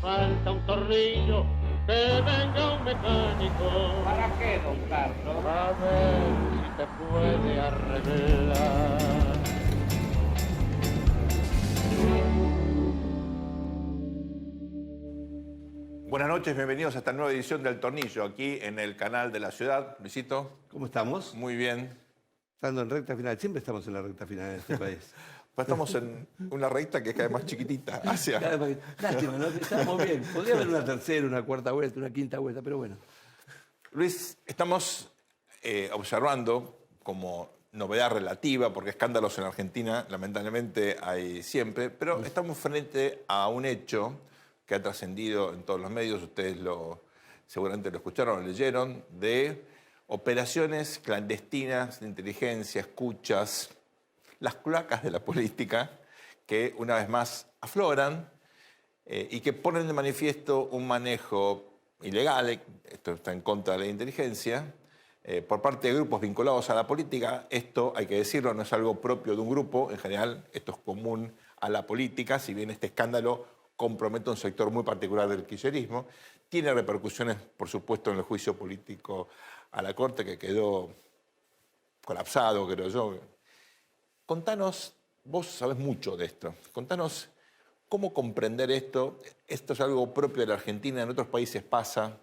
falta un tornillo, que venga un mecánico. ¿Para qué, don Carlos? A ver si te puede arreglar. Buenas noches, bienvenidos a esta nueva edición del Tornillo, aquí en el canal de la ciudad. Luisito. ¿Cómo estamos? Muy bien. Estando en recta final. Siempre estamos en la recta final en este país. Pues estamos en una recta que es cada vez más chiquitita. Cada vez más- Lástima, ¿no? Estábamos bien. Podría haber una tercera, una cuarta vuelta, una quinta vuelta, pero bueno. Luis, estamos observando como novedad relativa, porque escándalos en Argentina lamentablemente hay siempre, pero estamos frente a un hecho que ha trascendido en todos los medios, ustedes seguramente lo escucharon o leyeron, de operaciones clandestinas de inteligencia, escuchas, las cloacas de la política, que una vez más afloran y que ponen de manifiesto un manejo ilegal, esto está en contra de la inteligencia, por parte de grupos vinculados a la política. Esto, hay que decirlo, no es algo propio de un grupo, en general esto es común a la política, si bien este escándalo compromete un sector muy particular del kirchnerismo, tiene repercusiones, por supuesto, en el juicio político a la Corte, que quedó colapsado, creo yo. Contanos, vos sabés mucho de esto, contanos cómo comprender esto. Esto es algo propio de la Argentina, en otros países pasa.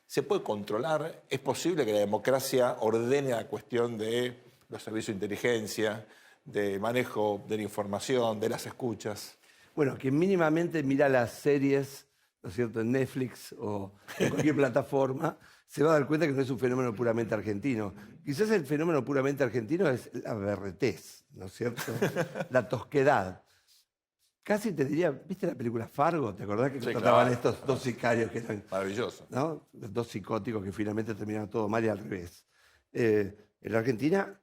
¿Se puede controlar? ¿Es posible que la democracia ordene la cuestión de los servicios de inteligencia, de manejo de la información, de las escuchas? Bueno, quien mínimamente mira las series, ¿no es cierto?, en Netflix o en cualquier plataforma, se va a dar cuenta que no es un fenómeno puramente argentino. Quizás el fenómeno puramente argentino es la berretez, ¿no es cierto? La tosquedad. Casi te diría, ¿viste la película Fargo? ¿Te acordás que Sí, trataban claro. estos dos sicarios que eran, Maravilloso. ¿no? Los dos psicóticos que finalmente terminaron todo mal y al revés? En la Argentina,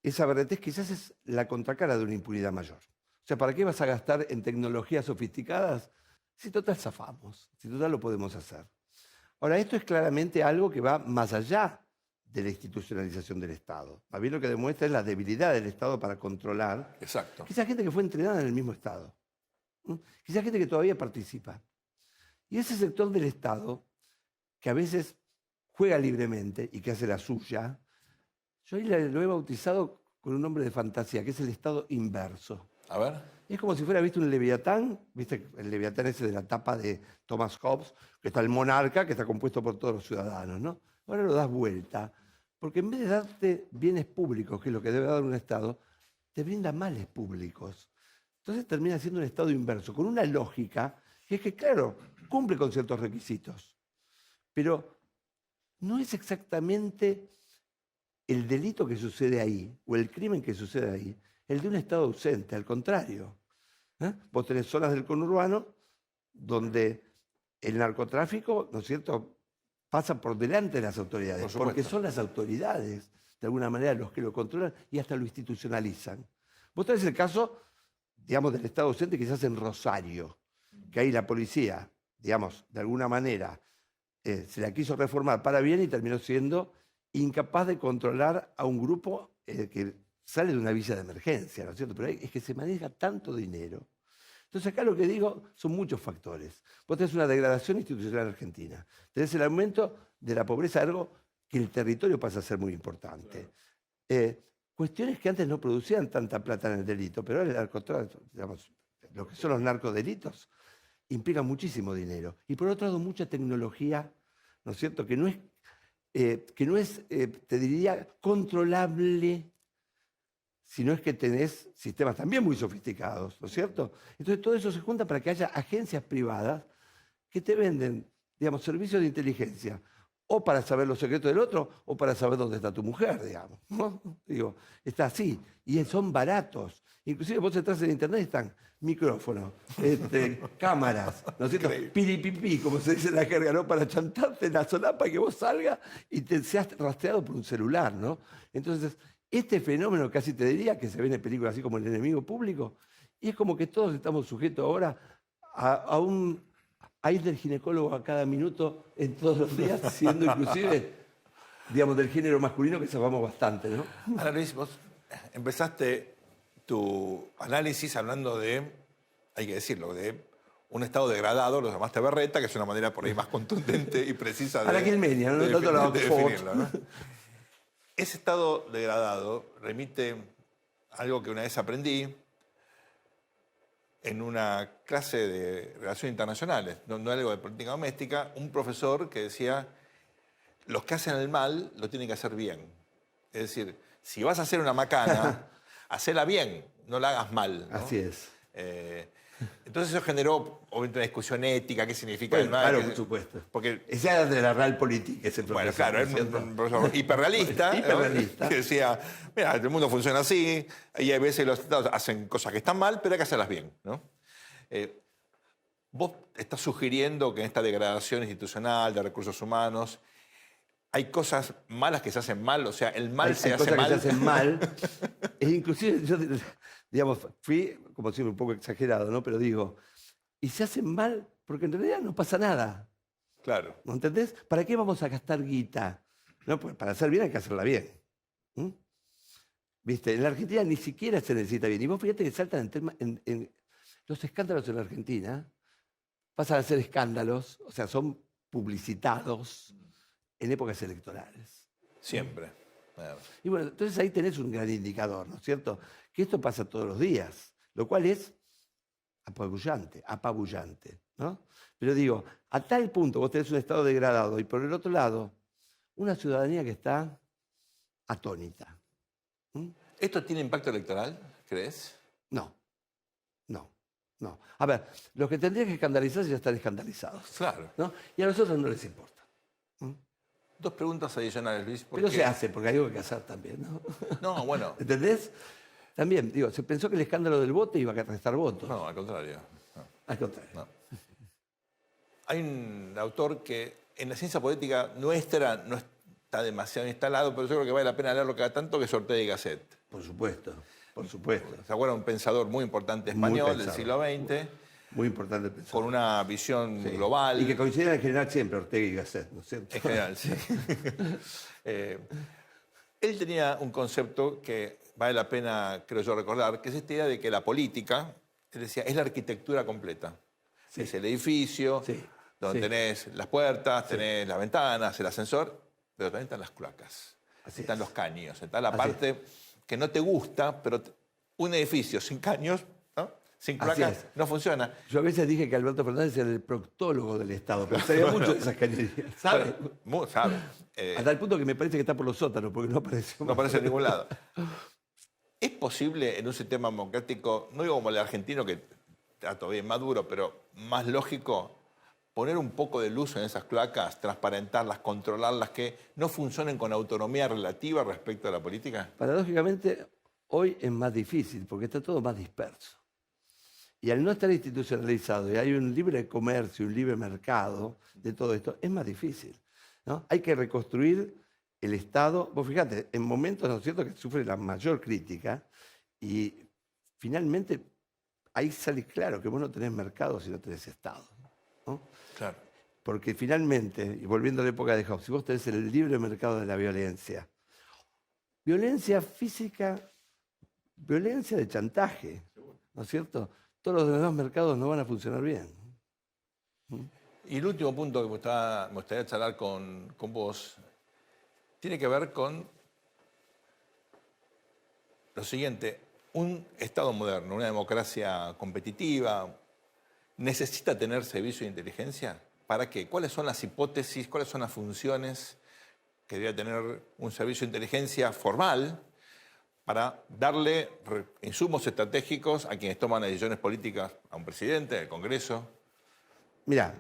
esa berretez quizás es la contracara de una impunidad mayor. O sea, ¿para qué vas a gastar en tecnologías sofisticadas si total zafamos, si total lo podemos hacer? Ahora, esto es claramente algo que va más allá de la institucionalización del Estado. Más bien lo que demuestra es la debilidad del Estado para controlar. Exacto. Quizá gente que fue entrenada en el mismo Estado. Quizá gente que todavía participa. Y ese sector del Estado, que a veces juega libremente y que hace la suya, yo ahí lo he bautizado con un nombre de fantasía, que es el Estado inverso. A ver. Es como si fuera, ¿viste un Leviatán? ¿Viste el Leviatán ese de la tapa de Thomas Hobbes? Que está el monarca, que está compuesto por todos los ciudadanos, ¿no? Ahora lo das vuelta, porque en vez de darte bienes públicos, que es lo que debe dar un Estado, te brinda males públicos. Entonces termina siendo un Estado inverso, con una lógica que es que, claro, cumple con ciertos requisitos, pero no es exactamente el delito que sucede ahí, o el crimen que sucede ahí, el de un Estado ausente, al contrario. Vos tenés zonas del conurbano donde el narcotráfico, ¿no es cierto?, pasa por delante de las autoridades, Por supuesto. porque son las autoridades, de alguna manera, los que lo controlan y hasta lo institucionalizan. Vos tenés el caso, digamos, del Estado ausente quizás en Rosario, que ahí la policía, digamos, de alguna manera, se la quiso reformar para bien y terminó siendo incapaz de controlar a un grupo que sale de una villa de emergencia, ¿no es cierto? Pero es que se maneja tanto dinero. Entonces acá lo que digo son muchos factores. Vos tenés una degradación institucional argentina, tenés el aumento de la pobreza, algo que el territorio pasa a ser muy importante. Cuestiones que antes no producían tanta plata en el delito, pero ahora el narcotráfico, digamos, lo que son los narcodelitos, implican muchísimo dinero. Y por otro lado, mucha tecnología, ¿no es cierto?, que no es, te diría, controlable, sino es que tenés sistemas también muy sofisticados, ¿no es cierto? Entonces todo eso se junta para que haya agencias privadas que te venden, digamos, servicios de inteligencia, o para saber los secretos del otro, o para saber dónde está tu mujer, digamos, ¿no? Digo, está así, y son baratos. Inclusive vos entras en internet y están micrófonos, cámaras, ¿no es cierto? Increíble. Piripipí, como se dice en la jerga, ¿no? Para chantarte en la solapa que vos salgas y te seas rastreado por un celular, ¿no? Entonces, este fenómeno casi te diría que se ve en películas así como El enemigo público, y es como que todos estamos sujetos ahora a ir del ginecólogo a cada minuto en todos los días, siendo inclusive, digamos, del género masculino, que sabemos bastante, ¿no? Ahora, Luis, vos empezaste tu análisis hablando de, hay que decirlo, de un Estado degradado, lo llamaste berreta, que es una manera por ahí más contundente y precisa A la Quilmenia, ¿no? Tanto la de Oxford. definirlo, ¿no? Ese Estado degradado remite a algo que una vez aprendí en una clase de relaciones internacionales, no algo de política doméstica, un profesor que decía, los que hacen el mal lo tienen que hacer bien. Es decir, si vas a hacer una macana, hacela bien, no la hagas mal, ¿no? Así es. Entonces eso generó obviamente una discusión ética, qué significa el Bueno, mal. claro, por supuesto. Porque, Ese era de la Realpolitik, ese profesor. bueno, claro, ¿no era es cierto? un profesor hiperrealista, ¿no? Hiperrealista. Que decía, mira, el mundo funciona así, y hay veces los estados hacen cosas que están mal, pero hay que hacerlas bien, ¿no? Vos estás sugiriendo que en esta degradación institucional de recursos humanos hay cosas malas que se hacen mal, o sea, el mal Hay se hace cosas mal. que se hacen mal. E inclusive, yo, digamos, fui, como siempre, un poco exagerado, ¿no? Pero digo, y se hacen mal porque en realidad no pasa nada. Claro. ¿No entendés? ¿Para qué vamos a gastar guita? No, pues para hacer bien hay que hacerla bien. ¿Mm? ¿Viste? En la Argentina ni siquiera se necesita bien. Y vos fíjate que saltan en los escándalos en la Argentina, pasan a ser escándalos, o sea, son publicitados en épocas electorales. Siempre. Y bueno, entonces ahí tenés un gran indicador, ¿no es cierto? Que esto pasa todos los días, lo cual es apabullante, ¿no? Pero digo, a tal punto vos tenés un Estado degradado y por el otro lado, una ciudadanía que está atónita. ¿Mm? ¿Esto tiene impacto electoral, crees? No. A ver, los que tendrían que escandalizarse ya están escandalizados, Claro. ¿no? Y a nosotros no les importa. ¿Mm? Dos preguntas adicionales, Luis. Pero se hace, porque hay algo que hacer también, ¿no? No, bueno. ¿Entendés? También, digo, se pensó que el escándalo del voto iba a restar votos. No, al contrario. No, Al contrario. no. Hay un autor que en la ciencia política nuestra no está demasiado instalado, pero yo creo que vale la pena leerlo cada tanto, que es Ortega y Gasset. Por supuesto, por supuesto. ¿Se acuerdan? Un pensador muy importante Muy español del pensador. siglo XX, Muy importante pensar. con una visión Sí. global. Y que coinciden en general siempre, Ortega y Gasset, ¿no es cierto? En general, sí. Él tenía un concepto que vale la pena, creo yo, recordar, que es esta idea de que la política, él decía, es la arquitectura completa. Sí. Es el edificio, Sí, donde sí. tenés las puertas, tenés las ventanas, el ascensor, pero también están las cloacas, Así están es. los caños, está la Así parte que no te gusta, pero un edificio sin caños, ¿no? Sin Así cloacas, es. no funciona. Yo a veces dije que Alberto Fernández era el proctólogo del Estado, pero sabía mucho de esas cañerías, ¿sabe? Bueno, sabe. Hasta el punto que me parece que está por los sótanos, porque no aparece. No aparece en ningún lado. ¿Es posible en un sistema democrático, no digo como el argentino, que está todavía maduro, pero más lógico, poner un poco de luz en esas cloacas, transparentarlas, controlarlas, que no funcionen con autonomía relativa respecto a la política? Paradójicamente, hoy es más difícil, porque está todo más disperso. Y al no estar institucionalizado y hay un libre comercio, un libre mercado de todo esto, es más difícil, ¿no? Hay que reconstruir el Estado. Vos fíjate, en momentos, ¿no es cierto?, que sufre la mayor crítica y finalmente ahí sale claro que vos no tenés mercado si no tenés Estado, ¿no? Claro. Porque finalmente, y volviendo a la época de Hobbes, si vos tenés el libre mercado de la violencia física, violencia de chantaje, ¿no es cierto? Todos los demás mercados no van a funcionar bien. Y el último punto que me gustaría charlar con vos tiene que ver con lo siguiente. Un Estado moderno, una democracia competitiva, ¿necesita tener servicio de inteligencia? ¿Para qué? ¿Cuáles son las hipótesis, cuáles son las funciones que debería tener un servicio de inteligencia formal para darle insumos estratégicos a quienes toman decisiones políticas, a un presidente, al Congreso? Mirá,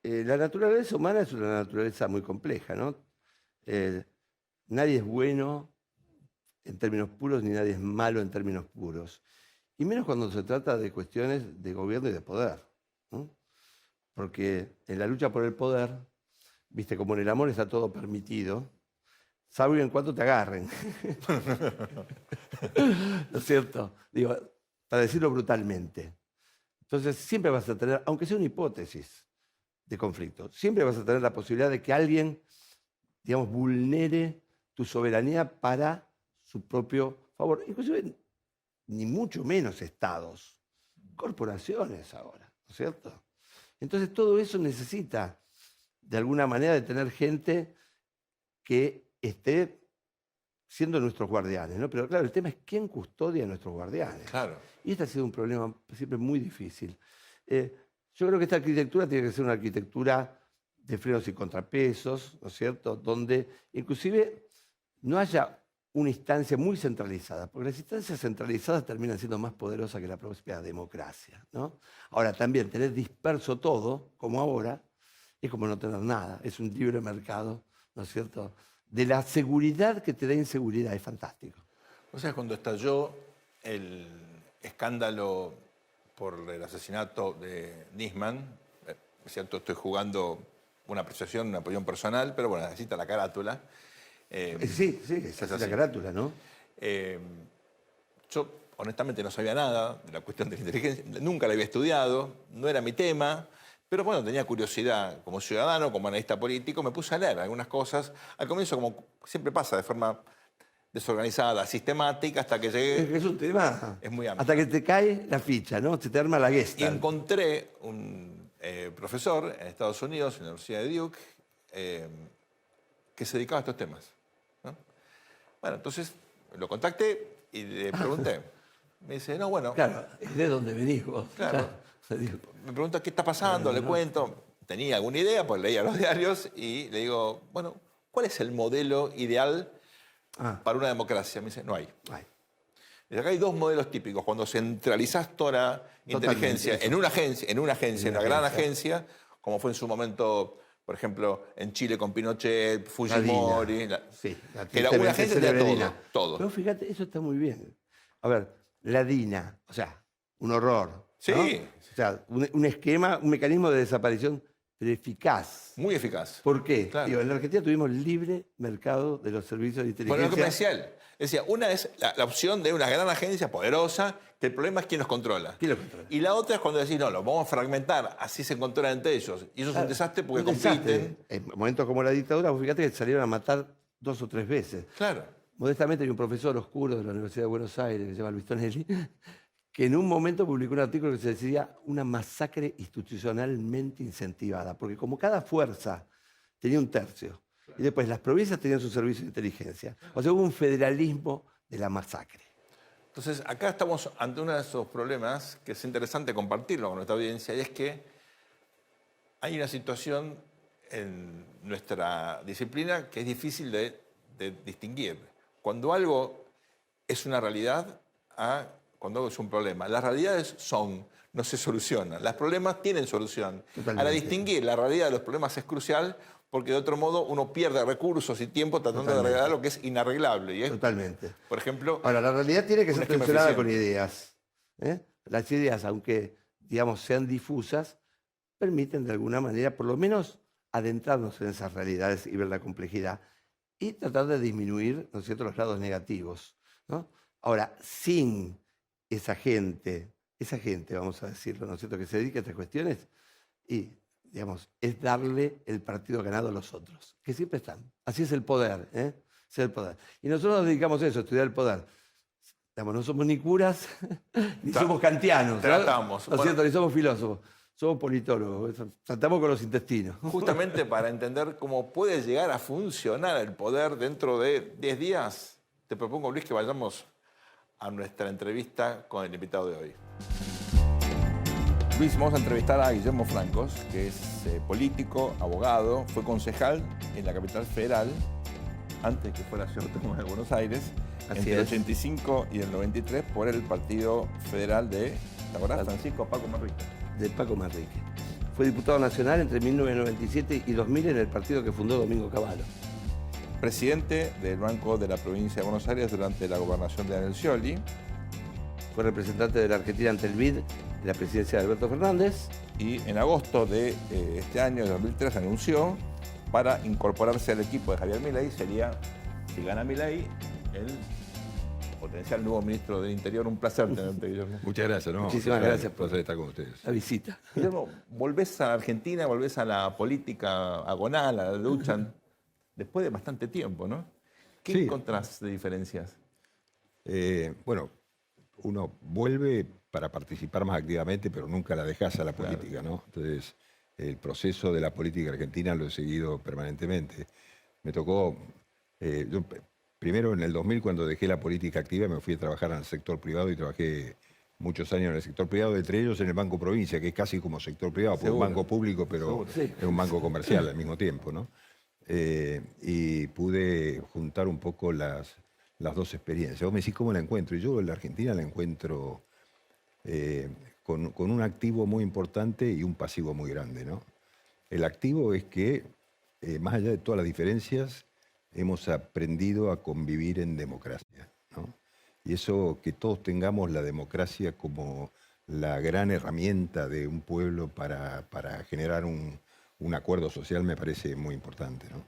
la naturaleza humana es una naturaleza muy compleja, ¿no? Nadie es bueno en términos puros ni nadie es malo en términos puros. Y menos cuando se trata de cuestiones de gobierno y de poder, ¿no? Porque en la lucha por el poder, viste, como en el amor está todo permitido, salvo en cuanto te agarren. ¿No es cierto? Digo, para decirlo brutalmente. Entonces siempre vas a tener, aunque sea una hipótesis de conflicto, siempre vas a tener la posibilidad de que alguien, digamos, vulnere tu soberanía para su propio favor. Inclusive, ni mucho menos estados, corporaciones ahora. es cierto? Entonces todo eso necesita, de alguna manera, de tener gente que esté siendo nuestros guardianes, ¿no? Pero claro, el tema es quién custodia a nuestros guardianes. Claro. Y este ha sido un problema siempre muy difícil. Yo creo que esta arquitectura tiene que ser una arquitectura de frenos y contrapesos, ¿no es cierto? Donde inclusive no haya una instancia muy centralizada, porque las instancias centralizadas terminan siendo más poderosas que la propia democracia, ¿no? Ahora, también tener disperso todo, como ahora, es como no tener nada, es un libre mercado, ¿no es cierto? De la seguridad que te da inseguridad, es fantástico. O sea, cuando estalló el escándalo por el asesinato de Nisman, es cierto, estoy jugando una apreciación, una opinión personal, pero bueno, necesita la carátula. Sí, esa es la así. carátula, ¿no? Yo honestamente no sabía nada de la cuestión de la inteligencia, nunca la había estudiado, no era mi tema, pero bueno, tenía curiosidad como ciudadano, como analista político, me puse a leer algunas cosas. Al comienzo, como siempre pasa, de forma desorganizada, sistemática, hasta que llegué... Es un tema. Es muy amplio. Hasta que te cae la ficha, ¿no? Se te arma la Y Gestalt. encontré un profesor en Estados Unidos, en la Universidad de Duke, que se dedicaba a estos temas, ¿no? Bueno, entonces lo contacté y le pregunté. Me dice, no, bueno... Claro, es de donde venís vos. Claro. Me pregunta qué está pasando, le cuento. Tenía alguna idea, pues leía los diarios y le digo, bueno, ¿cuál es el modelo ideal para una democracia? Me dice, no hay. Ay, Dice, acá hay dos modelos típicos. Cuando centralizás toda la inteligencia eso. en una gran agencia, como fue en su momento, por ejemplo, en Chile con Pinochet, Fujimori, sí, que era una agencia que tenía DINA. todo. Pero fíjate, eso está muy bien. A ver, la DINA, o sea, un horror. ¿no? Sí. O sea, un esquema, un mecanismo de desaparición, pero eficaz. Muy eficaz. ¿Por qué? Claro. Digo, en la Argentina tuvimos libre mercado de los servicios de inteligencia. Bueno, lo que me decía él. Decía, una es la opción de una gran agencia poderosa, que el problema es quién los controla. ¿Quién los controla? Y la otra es cuando decís, no, los vamos a fragmentar, así se controlan entre ellos. Y eso es un desastre porque Un desastre. compiten. En momentos como la dictadura, vos fíjate que salieron a matar 2 o 3 veces. Claro. Modestamente hay un profesor oscuro de la Universidad de Buenos Aires, que se llama Luis Tonelli, que en un momento publicó un artículo que se decía una masacre institucionalmente incentivada, porque como cada fuerza tenía un tercio, y después las provincias tenían su servicio de inteligencia, o sea, hubo un federalismo de la masacre. Entonces, acá estamos ante uno de esos problemas que es interesante compartirlo con nuestra audiencia, y es que hay una situación en nuestra disciplina que es difícil de distinguir. Cuando algo es una realidad a cuando algo es un problema. Las realidades no se solucionan. Los problemas tienen solución. Totalmente. Ahora, distinguir la realidad de los problemas es crucial porque de otro modo uno pierde recursos y tiempo tratando de arreglar lo que es inarreglable. Y es, Totalmente. por ejemplo, Ahora, la realidad tiene que un ser esquema tensionada con eficiente. ideas. ¿eh? Las ideas, aunque digamos sean difusas, permiten de alguna manera, por lo menos, adentrarnos en esas realidades y ver la complejidad y tratar de disminuir, ¿no es cierto?, los lados negativos, ¿no? Ahora, sin esa gente, vamos a decirlo, ¿no es cierto?, que se dedica a estas cuestiones, y, digamos, es darle el partido ganado a los otros, que siempre están. Así es el poder, ¿eh? Es el poder. Y nosotros nos dedicamos a eso, a estudiar el poder. Digamos, no somos ni curas, ni somos kantianos. Tratamos. ¿No es cierto? Ni somos filósofos. Somos politólogos. Tratamos con los intestinos. Justamente para entender cómo puede llegar a funcionar el poder dentro de 10 días, te propongo, Luis, que vayamos a nuestra entrevista con el invitado de hoy. Luis, vamos a entrevistar a Guillermo Francos, que es político, abogado, fue concejal en la capital federal, antes que fuera Ciudad Autónoma de Buenos Aires, entre el 85 y el 93, por el Partido Federal de, ¿te acordás? Francisco Paco Manrique. De Paco Manrique. Fue diputado nacional entre 1997 y 2000 en el partido que fundó Domingo Cavallo. Presidente del Banco de la Provincia de Buenos Aires durante la gobernación de Daniel Scioli. Fue representante de la Argentina ante el BID en la presidencia de Alberto Fernández. Y en agosto de este año, de 2003, anunció para incorporarse al equipo de Javier Milei. Sería, si gana Milei, el potencial nuevo ministro del Interior. Un placer tenerte, Guillermo. Muchas gracias, ¿no? Muchísimas gracias por placer estar con ustedes. La visita. Guillermo, volvés a Argentina, volvés a la política agonal, a la lucha, después de bastante tiempo, ¿no? ¿Qué Sí. encontrás de diferencias? Bueno, uno vuelve para participar más activamente, pero nunca la dejas a la política, ¿no? Entonces, el proceso de la política argentina lo he seguido permanentemente. Me tocó, primero en el 2000, cuando dejé la política activa, me fui a trabajar en el sector privado y trabajé muchos años en el sector privado, entre ellos en el Banco Provincia, que es casi como sector privado, porque es un banco público, pero es un banco comercial al mismo tiempo, ¿no? Y pude juntar un poco las dos experiencias. Vos me decís cómo la encuentro, y yo en la Argentina la encuentro con un activo muy importante y un pasivo muy grande, ¿no? El activo es que, más allá de todas las diferencias, hemos aprendido a convivir en democracia, ¿no? Y eso, que todos tengamos la democracia como la gran herramienta de un pueblo para generar un acuerdo social, me parece muy importante, ¿no?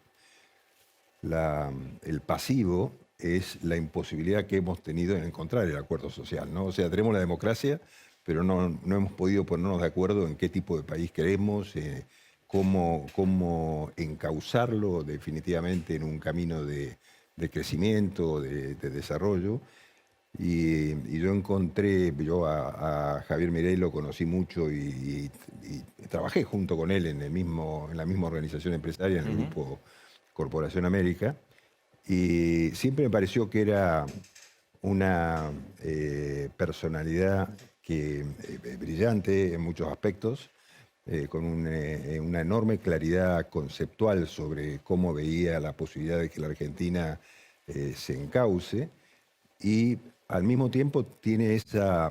El pasivo es la imposibilidad que hemos tenido en encontrar el acuerdo social, ¿no? O sea, tenemos la democracia, pero no hemos podido ponernos de acuerdo en qué tipo de país queremos, cómo encauzarlo definitivamente en un camino de crecimiento, de desarrollo. Y yo encontré, a Javier Milei lo conocí mucho y trabajé junto con él en la misma organización empresaria, en el grupo Corporación América, y siempre me pareció que era una personalidad brillante en muchos aspectos, con una enorme claridad conceptual sobre cómo veía la posibilidad de que la Argentina se encauce, y al mismo tiempo tiene esa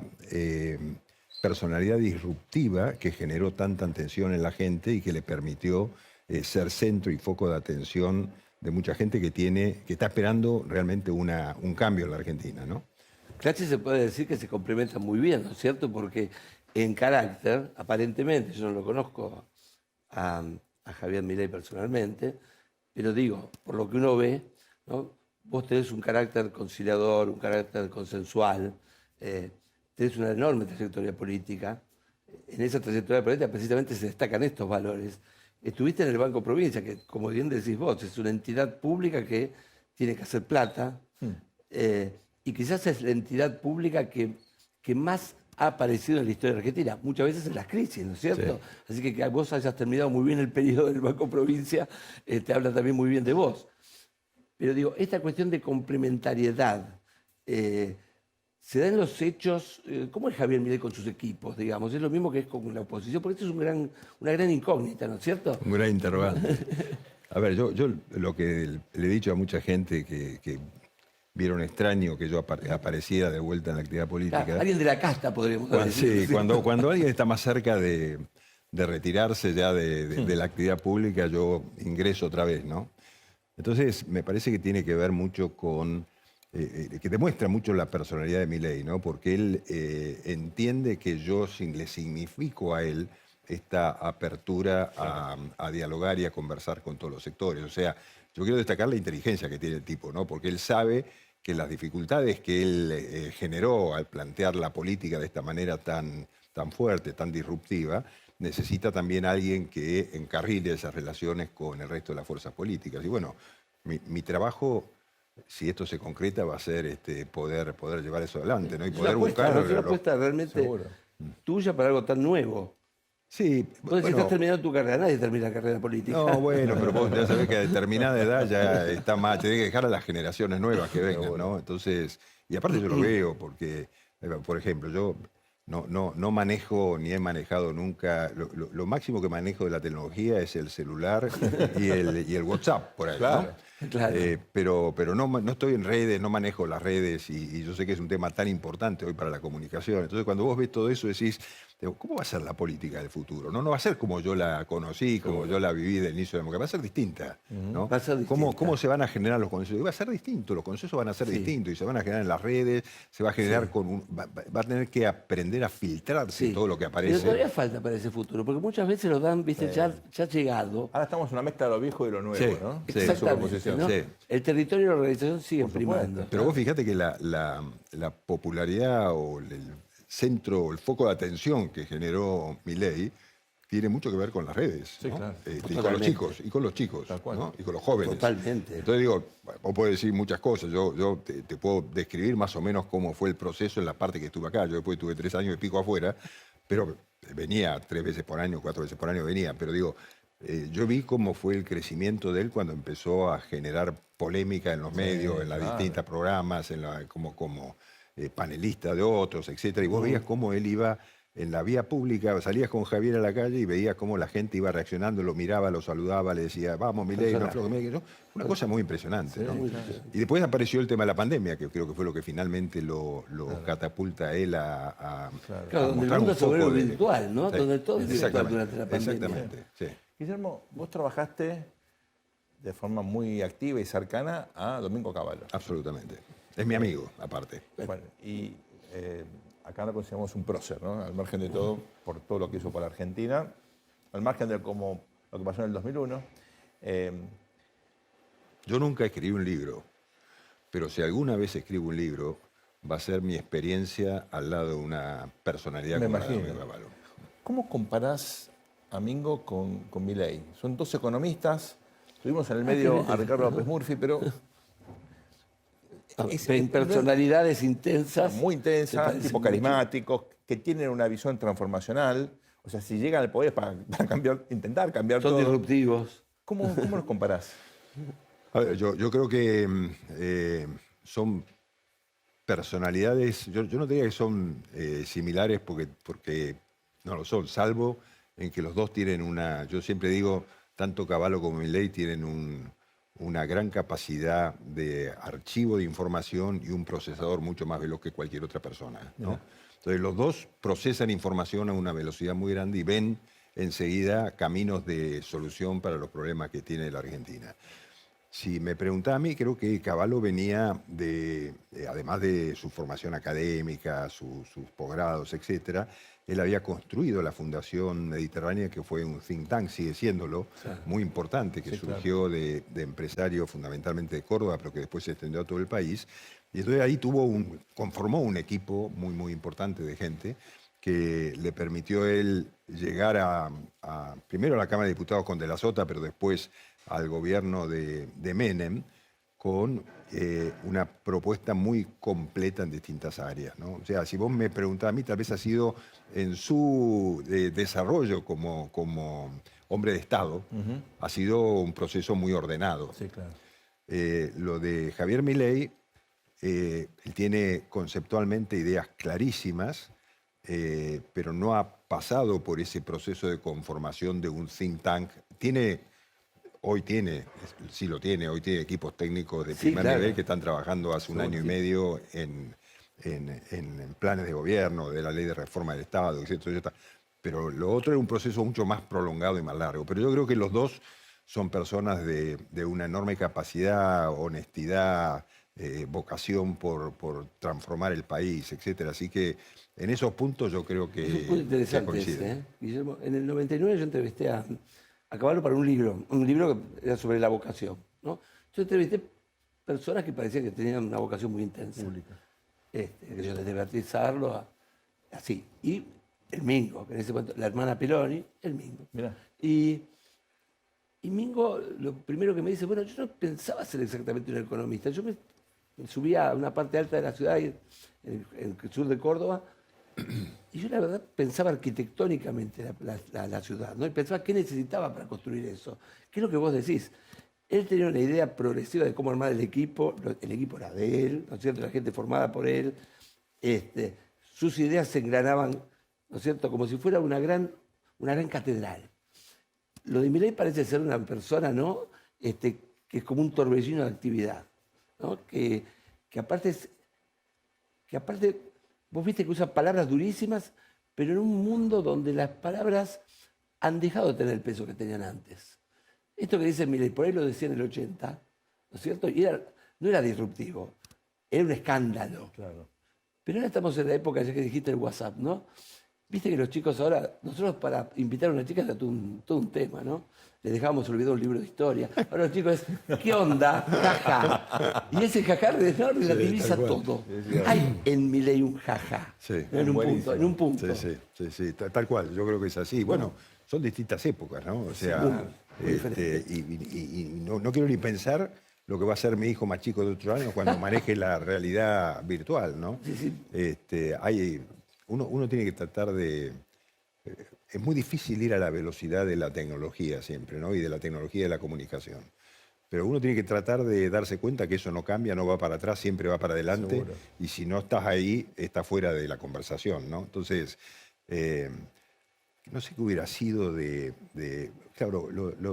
personalidad disruptiva que generó tanta atención en la gente y que le permitió ser centro y foco de atención de mucha gente que está esperando realmente un cambio en la Argentina, ¿no? Crachi se puede decir que se complementan muy bien, ¿no es cierto? Porque en carácter, aparentemente, yo no lo conozco a Javier Milei personalmente, pero digo, por lo que uno ve, ¿no? Vos tenés un carácter conciliador, un carácter consensual, tenés una enorme trayectoria política. En esa trayectoria política precisamente se destacan estos valores. Estuviste en el Banco Provincia, que como bien decís vos, es una entidad pública que tiene que hacer plata, y quizás es la entidad pública que más ha aparecido en la historia argentina, muchas veces en las crisis, ¿no es cierto? Sí. Así que vos hayas terminado muy bien el periodo del Banco Provincia, te habla también muy bien de vos. Pero digo, esta cuestión de complementariedad, se da en los hechos. ¿Cómo es Javier Milei con sus equipos, digamos? ¿Es lo mismo que es con la oposición? Porque esto es una gran incógnita, ¿no es cierto? Un gran interrogante. A ver, yo lo que le he dicho a mucha gente que vieron extraño que yo apareciera de vuelta en la actividad política. Claro, alguien de la casta, podríamos decir. Sí, cuando alguien está más cerca de retirarse ya de la actividad pública, yo ingreso otra vez, ¿no? Entonces, me parece que tiene que ver mucho con, que demuestra mucho la personalidad de Milei, ¿no? Porque él entiende que yo le significo a él esta apertura a dialogar y a conversar con todos los sectores. O sea, yo quiero destacar la inteligencia que tiene el tipo, ¿no? Porque él sabe que las dificultades que él generó al plantear la política de esta manera tan fuerte, tan disruptiva, necesita también alguien que encarrile esas relaciones con el resto de las fuerzas políticas. Y bueno, mi trabajo, si esto se concreta, va a ser poder llevar eso adelante, ¿no? Y poder buscar... Es una apuesta realmente tuya para algo tan nuevo. Sí. Vos estás terminando tu carrera, nadie termina la carrera política. No, bueno, pero vos ya sabés que a determinada edad ya está más, tenés que dejar a las generaciones nuevas que vengan, ¿no? Entonces, y aparte yo lo veo, porque, por ejemplo, yo no manejo ni he manejado nunca, lo máximo que manejo de la tecnología es el celular y el WhatsApp, por ahí, claro, ¿no? Claro. Pero no estoy en redes, no manejo las redes y yo sé que es un tema tan importante hoy para la comunicación. Entonces, cuando vos ves todo eso, decís, ¿cómo va a ser la política del futuro? No va a ser como yo la conocí, como yo la viví del inicio de la democracia. Va a ser distinta, ¿no? Va a ser distinta. ¿Cómo se van a generar los consensos? Y va a ser distinto, los consensos van a ser distintos y se van a generar en las redes, se va a generar va a tener que aprender a filtrarse todo lo que aparece. Pero todavía falta para ese futuro, porque muchas veces lo dan, viste, ya ha llegado. Ahora estamos en una mezcla de lo viejo y de lo nuevo, ¿no? Exactamente, ¿no? El territorio y la organización siguen primando. Pero vos fíjate que la popularidad o el centro, el foco de atención que generó Milei, tiene mucho que ver con las redes. Sí, ¿no? claro. Y con los Totalmente. chicos, Tal cual. ¿no? Y con los jóvenes. Totalmente. Entonces digo, vos podés decir muchas cosas. Yo te puedo describir más o menos cómo fue el proceso en la parte que estuve acá. Yo después tuve 3 años y pico afuera, pero venía 3 veces por año, 4 veces por año venía. Pero digo, yo vi cómo fue el crecimiento de él cuando empezó a generar polémica en los medios, en los distintos programas, como panelista de otros, etcétera. Y vos veías cómo él iba en la vía pública, salías con Javier a la calle y veías cómo la gente iba reaccionando, lo miraba, lo saludaba, le decía, vamos, Milei, no afloje, Milei. Una cosa muy impresionante. ¿no? Y después apareció el tema de la pandemia, que creo que fue lo que finalmente lo catapulta a él a Claro, donde el mostrar mundo un se vuelve foco de- virtual, ¿no? Sí, Donde todo es virtual exactamente, durante la pandemia. Exactamente, sí. Guillermo, vos trabajaste de forma muy activa y cercana a Domingo Cavallo. Absolutamente. Es mi amigo, aparte. Bueno, y acá lo consideramos un prócer, ¿no? Al margen de todo, por todo lo que hizo por la Argentina, al margen de como lo que pasó en el 2001. Yo nunca escribí un libro, pero si alguna vez escribo un libro, va a ser mi experiencia al lado de una personalidad Me como la de imagino. Domingo Cavallo. ¿Cómo comparás a Mingo con Milei? Son dos economistas, tuvimos en el medio a Ricardo López Murphy, pero Personalidades intensas. muy ¿Te intensas, parece tipo mucho? carismáticos, que tienen una visión transformacional. O sea, si llegan al poder es para cambiar, intentar cambiar Son todo. disruptivos. ¿Cómo los comparás? A ver, yo creo que son personalidades, yo no diría que son similares porque no lo son, salvo en que los dos tienen yo siempre digo, tanto Cavallo como Milei tienen una gran capacidad de archivo de información y un procesador mucho más veloz que cualquier otra persona, ¿no? Entonces los dos procesan información a una velocidad muy grande y ven enseguida caminos de solución para los problemas que tiene la Argentina. Si me preguntás a mí, creo que Cavallo venía además de su formación académica, sus posgrados, etcétera, él había construido la Fundación Mediterránea, que fue un think tank, sigue siéndolo, muy importante, que surgió de empresarios fundamentalmente de Córdoba, pero que después se extendió a todo el país. Y entonces ahí conformó un equipo muy, muy importante de gente que le permitió a él llegar primero a la Cámara de Diputados con De la Sota, pero después al gobierno de Menem, con una propuesta muy completa en distintas áreas, ¿no? O sea, si vos me preguntás a mí, tal vez ha sido en su desarrollo como hombre de Estado, ha sido un proceso muy ordenado. Sí, claro. Lo de Javier Milei, él tiene conceptualmente ideas clarísimas, pero no ha pasado por ese proceso de conformación de un think tank. Hoy tiene equipos técnicos de primer nivel que están trabajando hace un año y medio en planes de gobierno, de la ley de reforma del Estado, etc. Pero lo otro era un proceso mucho más prolongado y más largo. Pero yo creo que los dos son personas de una enorme capacidad, honestidad, vocación por transformar el país, etc. Así que en esos puntos yo creo que Es muy interesante coinciden. ese, Guillermo. En el 99 yo entrevisté a Cavallo para un libro que era sobre la vocación, ¿no? Yo entrevisté personas que parecían que tenían una vocación muy intensa. Que yo de divertizarlo, así. Y el Mingo, que en ese momento, la hermana Peloni, el Mingo. Mirá. Y Mingo, lo primero que me dice, bueno, yo no pensaba ser exactamente un economista. Yo me subía a una parte alta de la ciudad, en el sur de Córdoba, y yo la verdad pensaba arquitectónicamente la ciudad, ¿no? Y pensaba qué necesitaba para construir eso. ¿Qué es lo que vos decís? Él tenía una idea progresiva de cómo armar el equipo era de él, ¿no es cierto? La gente formada por él. Sus ideas se engranaban, ¿no es cierto? Como si fuera una gran catedral. Lo de Milei parece ser una persona, ¿no? Que es como un torbellino de actividad, ¿no? Que aparte vos viste que usa palabras durísimas, pero en un mundo donde las palabras han dejado de tener el peso que tenían antes. Esto que dice Milei, por ahí lo decía en el 80, ¿no es cierto? Y no era disruptivo, era un escándalo. Claro. Pero ahora estamos en la época, ya que dijiste el WhatsApp, ¿no? Viste que los chicos ahora, nosotros para invitar a una chica era todo un tema, ¿no? Les dejábamos olvidar un libro de historia. Ahora los chicos es, ¿qué onda? Jaja. Y ese jaja relativiza tal cual. todo. Hay en Milei un jaja. Sí. En un punto. Sí, tal cual, yo creo que es así. Bueno, son distintas épocas, ¿no? O sea, muy diferente. y no quiero ni pensar lo que va a ser mi hijo más chico de 8 años cuando maneje la realidad virtual, ¿no? Uno tiene que tratar de... Es muy difícil ir a la velocidad de la tecnología siempre, ¿no? Y de la tecnología de la comunicación. Pero uno tiene que tratar de darse cuenta que eso no cambia, no va para atrás, siempre va para adelante. Seguro. Y si no estás ahí, estás fuera de la conversación, ¿no? Entonces, no sé qué hubiera sido claro,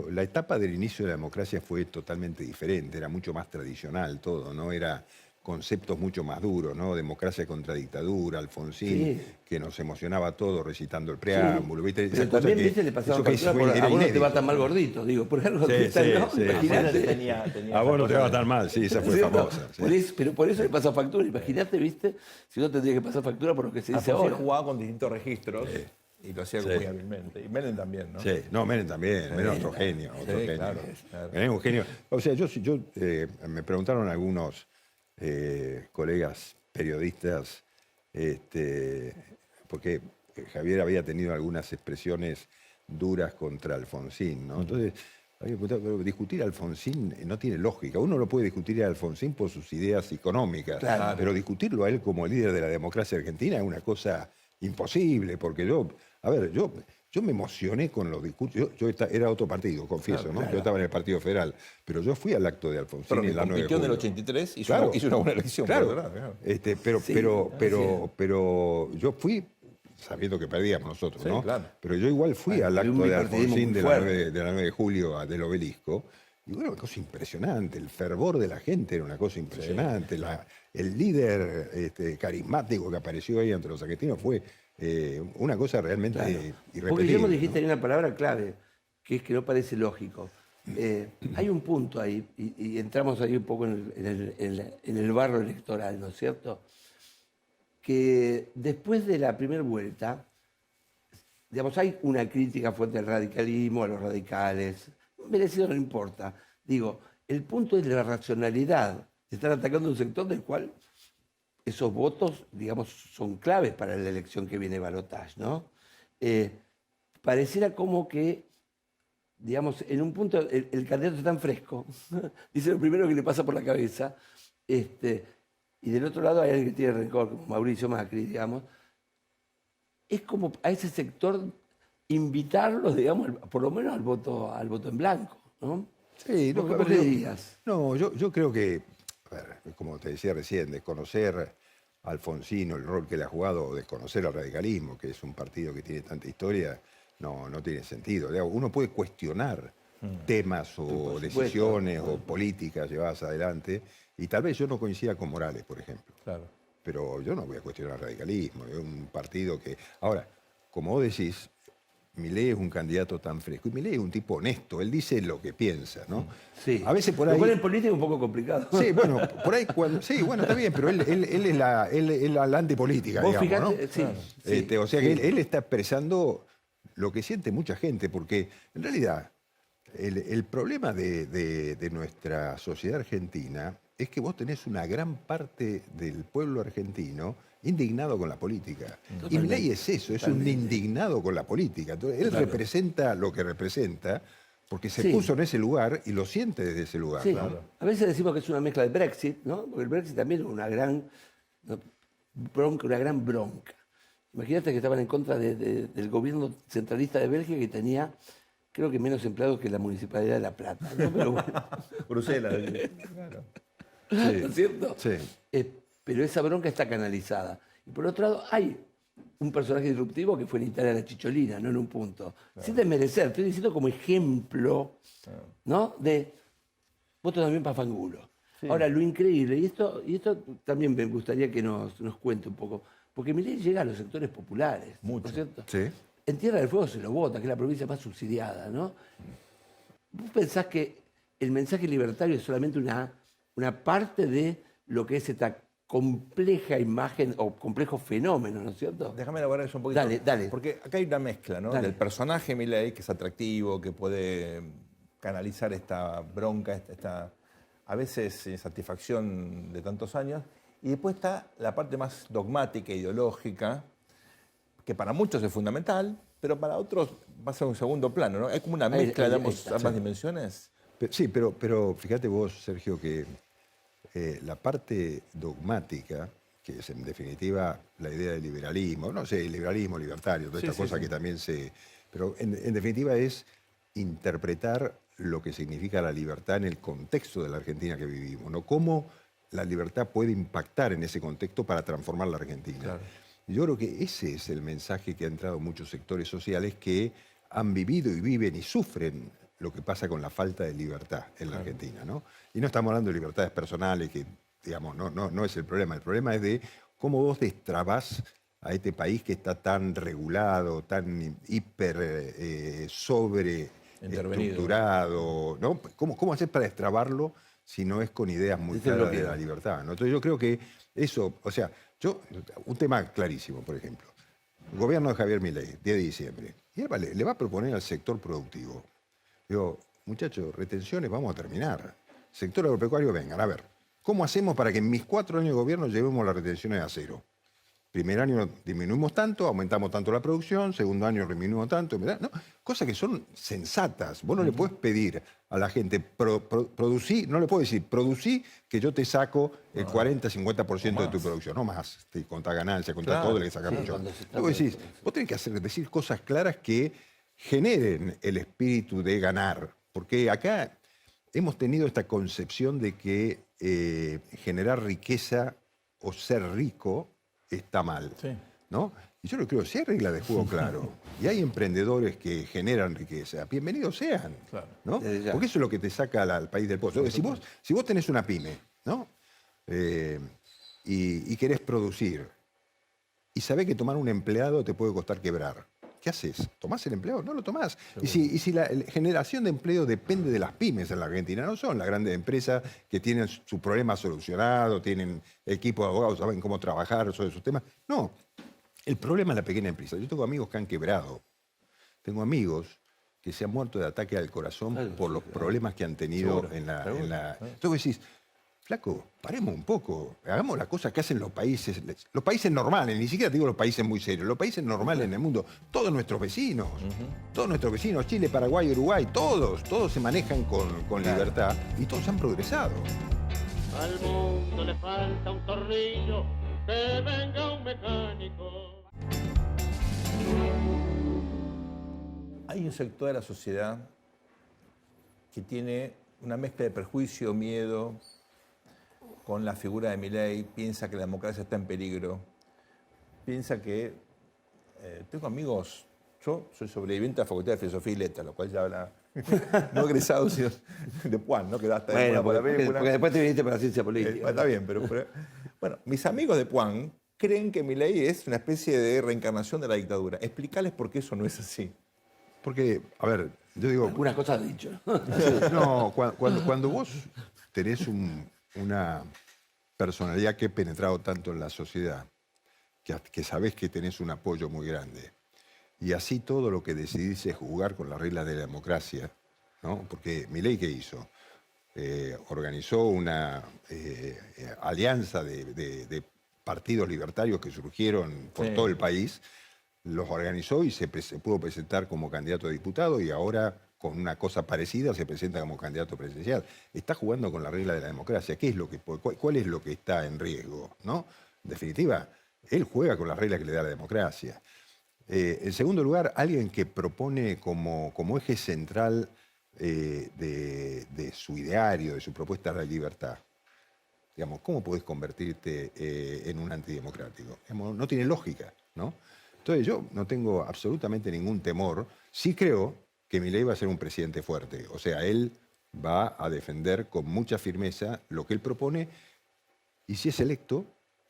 la etapa del inicio de la democracia fue totalmente diferente, era mucho más tradicional todo, ¿no? Era conceptos mucho más duros, ¿no? Democracia contra dictadura, Alfonsín, Sí. que nos emocionaba todo recitando el preámbulo, ¿viste? Pero Esa cosa también, que- viste, le pasaba eso que factura fue- por, era a vos no te inédito. va tan mal gordito, digo, por algo Sí, que está, sí, ¿no? sí. Imagínate. Tenía A vos no te esa va cosa tan mal, sí, esa fue ¿Cierto? famosa. sí. Pero por eso le pasa factura. Imagínate, viste, si no tendría que pasar factura por lo que se dice Alfonsín ahora. jugaba con distintos registros y lo hacía Sí. muy hábilmente. Y Menem también, ¿no? Sí, no, Menem también, Menem otro genio, otro Sí, genio. claro, claro. Menem es un genio. O sea, me preguntaron algunos colegas periodistas, porque Javier había tenido algunas expresiones duras contra Alfonsín, ¿no? Entonces, había preguntado, pero discutir a Alfonsín no tiene lógica. Uno lo puede discutir a Alfonsín por sus ideas económicas, Claro. pero discutirlo a él como líder de la democracia argentina es una cosa imposible, porque yo me emocioné con los discursos. Era otro partido, confieso, ¿no? Yo estaba en el Partido Federal, pero yo fui al acto de Alfonsín Pero que en la 9 de compitió en el julio. 83 y Claro. hizo una buena elección. Claro, por otro lado, pero yo fui sabiendo que perdíamos nosotros, Sí, ¿no? claro. Pero yo igual fui al hay un acto de bipartidismo Alfonsín muy de la, fuerte. 9, de la 9 de julio del Obelisco. Y bueno, una cosa impresionante, el fervor de la gente era una cosa impresionante. El líder carismático que apareció ahí entre los argentinos fue una cosa realmente Porque irrepetible. Guillermo ¿no? dijiste ahí una palabra clave, que es que no parece lógico. Hay un punto ahí, y entramos ahí un poco en el barro electoral, ¿no es cierto? Que después de la primera vuelta, digamos, hay una crítica fuerte al radicalismo, a los radicales. Merecido no importa. Digo, el punto es la racionalidad. Están atacando un sector del cual esos votos, digamos, son claves para la elección que viene Balotage, ¿no? Pareciera como que, digamos, en un punto el candidato es tan fresco, dice lo primero que le pasa por la cabeza, y del otro lado hay alguien que tiene rencor, como Mauricio Macri, digamos. Es como a ese sector invitarlos, digamos, por lo menos al voto en blanco, ¿no? Sí, ¿Vos no, qué dirías? No, yo creo que, a ver, como te decía recién, desconocer a Alfonsín, el rol que le ha jugado, o desconocer al radicalismo, que es un partido que tiene tanta historia, no tiene sentido. Uno puede cuestionar temas o decisiones o políticas llevadas adelante, y tal vez yo no coincida con Morales, por ejemplo. Claro. Pero yo no voy a cuestionar el radicalismo. Es un partido que... Ahora, como vos decís, Milei es un candidato tan fresco. Y Milei es un tipo honesto. Él dice lo que piensa, ¿no? Sí. A veces por Lo ahí... cual en política es un poco complicado. Sí, bueno, por ahí cuando... Sí, bueno, está bien, pero él es la antipolítica, Vos digamos, fijate, ¿no? sí, sí, O sea sí. que él está expresando lo que siente mucha gente, porque en realidad el problema de nuestra sociedad argentina es que vos tenés una gran parte del pueblo argentino indignado con la política. Y Milei es eso, es un indignado con la política. Entonces, él representa lo que representa porque se Sí. puso en ese lugar y lo siente desde ese lugar. Sí. ¿no? A veces decimos que es una mezcla de Brexit, ¿no? Porque el Brexit también es una gran bronca. Imagínate que estaban en contra del gobierno centralista de Bélgica que tenía, creo que menos empleados que la Municipalidad de La Plata, ¿no? Pero bueno, Bruselas. Claro. ¿no es cierto? Sí. Pero esa bronca está canalizada. Y por otro lado, hay un personaje disruptivo que fue en Italia la Chicholina, no en un punto. Sin desmerecer, estoy diciendo como ejemplo, ¿no? De voto también para Fangulo. Ahora, lo increíble, y esto también me gustaría que nos cuente un poco, porque Milei llega a los sectores populares, ¿no es cierto? Sí. En Tierra del Fuego se lo vota, que es la provincia más subsidiada, ¿no? ¿Vos pensás que el mensaje libertario es solamente una parte de lo que es esta compleja imagen o complejo fenómeno, ¿no es cierto? Déjame elaborar eso un poquito. Dale. Porque acá hay una mezcla, ¿no? Dale. Del personaje Milei, que es atractivo, que puede canalizar esta bronca, esta a veces insatisfacción de tantos años. Y después está la parte más dogmática, ideológica, que para muchos es fundamental, pero para otros va a ser un segundo plano, ¿no? Es como una mezcla de ambas dimensiones. Sí, pero fíjate vos, Sergio, que la parte dogmática, que es en definitiva la idea del liberalismo, no sé, liberalismo libertario, toda esta cosa que también se... Pero en definitiva es interpretar lo que significa la libertad en el contexto de la Argentina que vivimos, ¿no? Cómo la libertad puede impactar en ese contexto para transformar la Argentina. Claro. Y yo creo que ese es el mensaje que ha entrado en muchos sectores sociales que han vivido y viven y sufren lo que pasa con la falta de libertad en la Argentina, ¿no? Y no estamos hablando de libertades personales, que digamos, no es el problema es de cómo vos destrabás a este país que está tan regulado, tan hiper sobre estructurado, ¿no? ¿Cómo hacer para destrabarlo si no es con ideas muy claras de la libertad, ¿no? Entonces yo creo que eso, o sea, un tema clarísimo, por ejemplo, el gobierno de Javier Milei, 10 de diciembre, y él le va a proponer al sector productivo, digo, muchachos, retenciones vamos a terminar, sector agropecuario, vengan, a ver, ¿cómo hacemos para que en mis 4 años de gobierno llevemos las retenciones a cero? Primer año disminuimos tanto, aumentamos tanto la producción, segundo año disminuimos tanto, ¿no? Cosas que son sensatas. Vos no le podés pedir a la gente producir, no le puedes decir, producí que yo te saco el 40-50% de tu producción, no más, te contá ganancia, contá todo, le sacás mucho. Luego decís, vos tenés que decir cosas claras que generen el espíritu de ganar, porque acá hemos tenido esta concepción de que generar riqueza o ser rico está mal, ¿no? Y yo lo creo, si hay reglas de juego claro y hay emprendedores que generan riqueza, bienvenidos sean, ¿no? Porque eso es lo que te saca al país del pozo. Si vos tenés una pyme, ¿no? Y querés producir y sabés que tomar un empleado te puede costar quebrar, ¿qué haces? ¿Tomás el empleo? No lo tomás. Y si la generación de empleo depende de las pymes en la Argentina, no son las grandes empresas que tienen su problema solucionado, tienen equipo de abogados, saben cómo trabajar sobre sus temas. No, el problema es la pequeña empresa. Yo tengo amigos que han quebrado. Tengo amigos que se han muerto de ataque al corazón por los problemas que han tenido en la... Entonces vos decís, flaco, paremos un poco, hagamos las cosas que hacen los países normales, ni siquiera te digo los países muy serios, los países normales en el mundo, todos nuestros vecinos, Chile, Paraguay, Uruguay, todos se manejan con libertad y todos han progresado. Al mundo le falta un tornillo, que venga un mecánico. Hay un sector de la sociedad que tiene una mezcla de prejuicio, miedo, con la figura de Milei, piensa que la democracia está en peligro, piensa que... tengo amigos, yo soy sobreviviente de la Facultad de Filosofía y Letras, lo cual ya habla, no egresado, sino de Puan, ¿no? Que da hasta bueno, porque después te viniste para la ciencia política. Está bien, pero... Bueno, mis amigos de Puan creen que Milei es una especie de reencarnación de la dictadura. Explicarles por qué eso no es así. Porque, a ver, yo digo... Algunas cosas has dicho. No, cuando vos tenés una personalidad que ha penetrado tanto en la sociedad, que sabés que tenés un apoyo muy grande, y así todo lo que decidís es jugar con las reglas de la democracia, ¿no? Porque Milei, ¿qué hizo? Organizó una alianza de partidos libertarios que surgieron por todo el país, los organizó y se pudo presentar como candidato a diputado y ahora con una cosa parecida se presenta como candidato presidencial. Está jugando con la regla de la democracia. ¿Cuál es lo que está en riesgo, ¿no? En definitiva, él juega con las reglas que le da la democracia. En segundo lugar, alguien que propone como eje central de su ideario, de su propuesta de libertad. Digamos, ¿cómo podés convertirte en un antidemocrático? Digamos, no tiene lógica, ¿no? Entonces yo no tengo absolutamente ningún temor. Sí creo que Milei va a ser un presidente fuerte. O sea, él va a defender con mucha firmeza lo que él propone y si es electo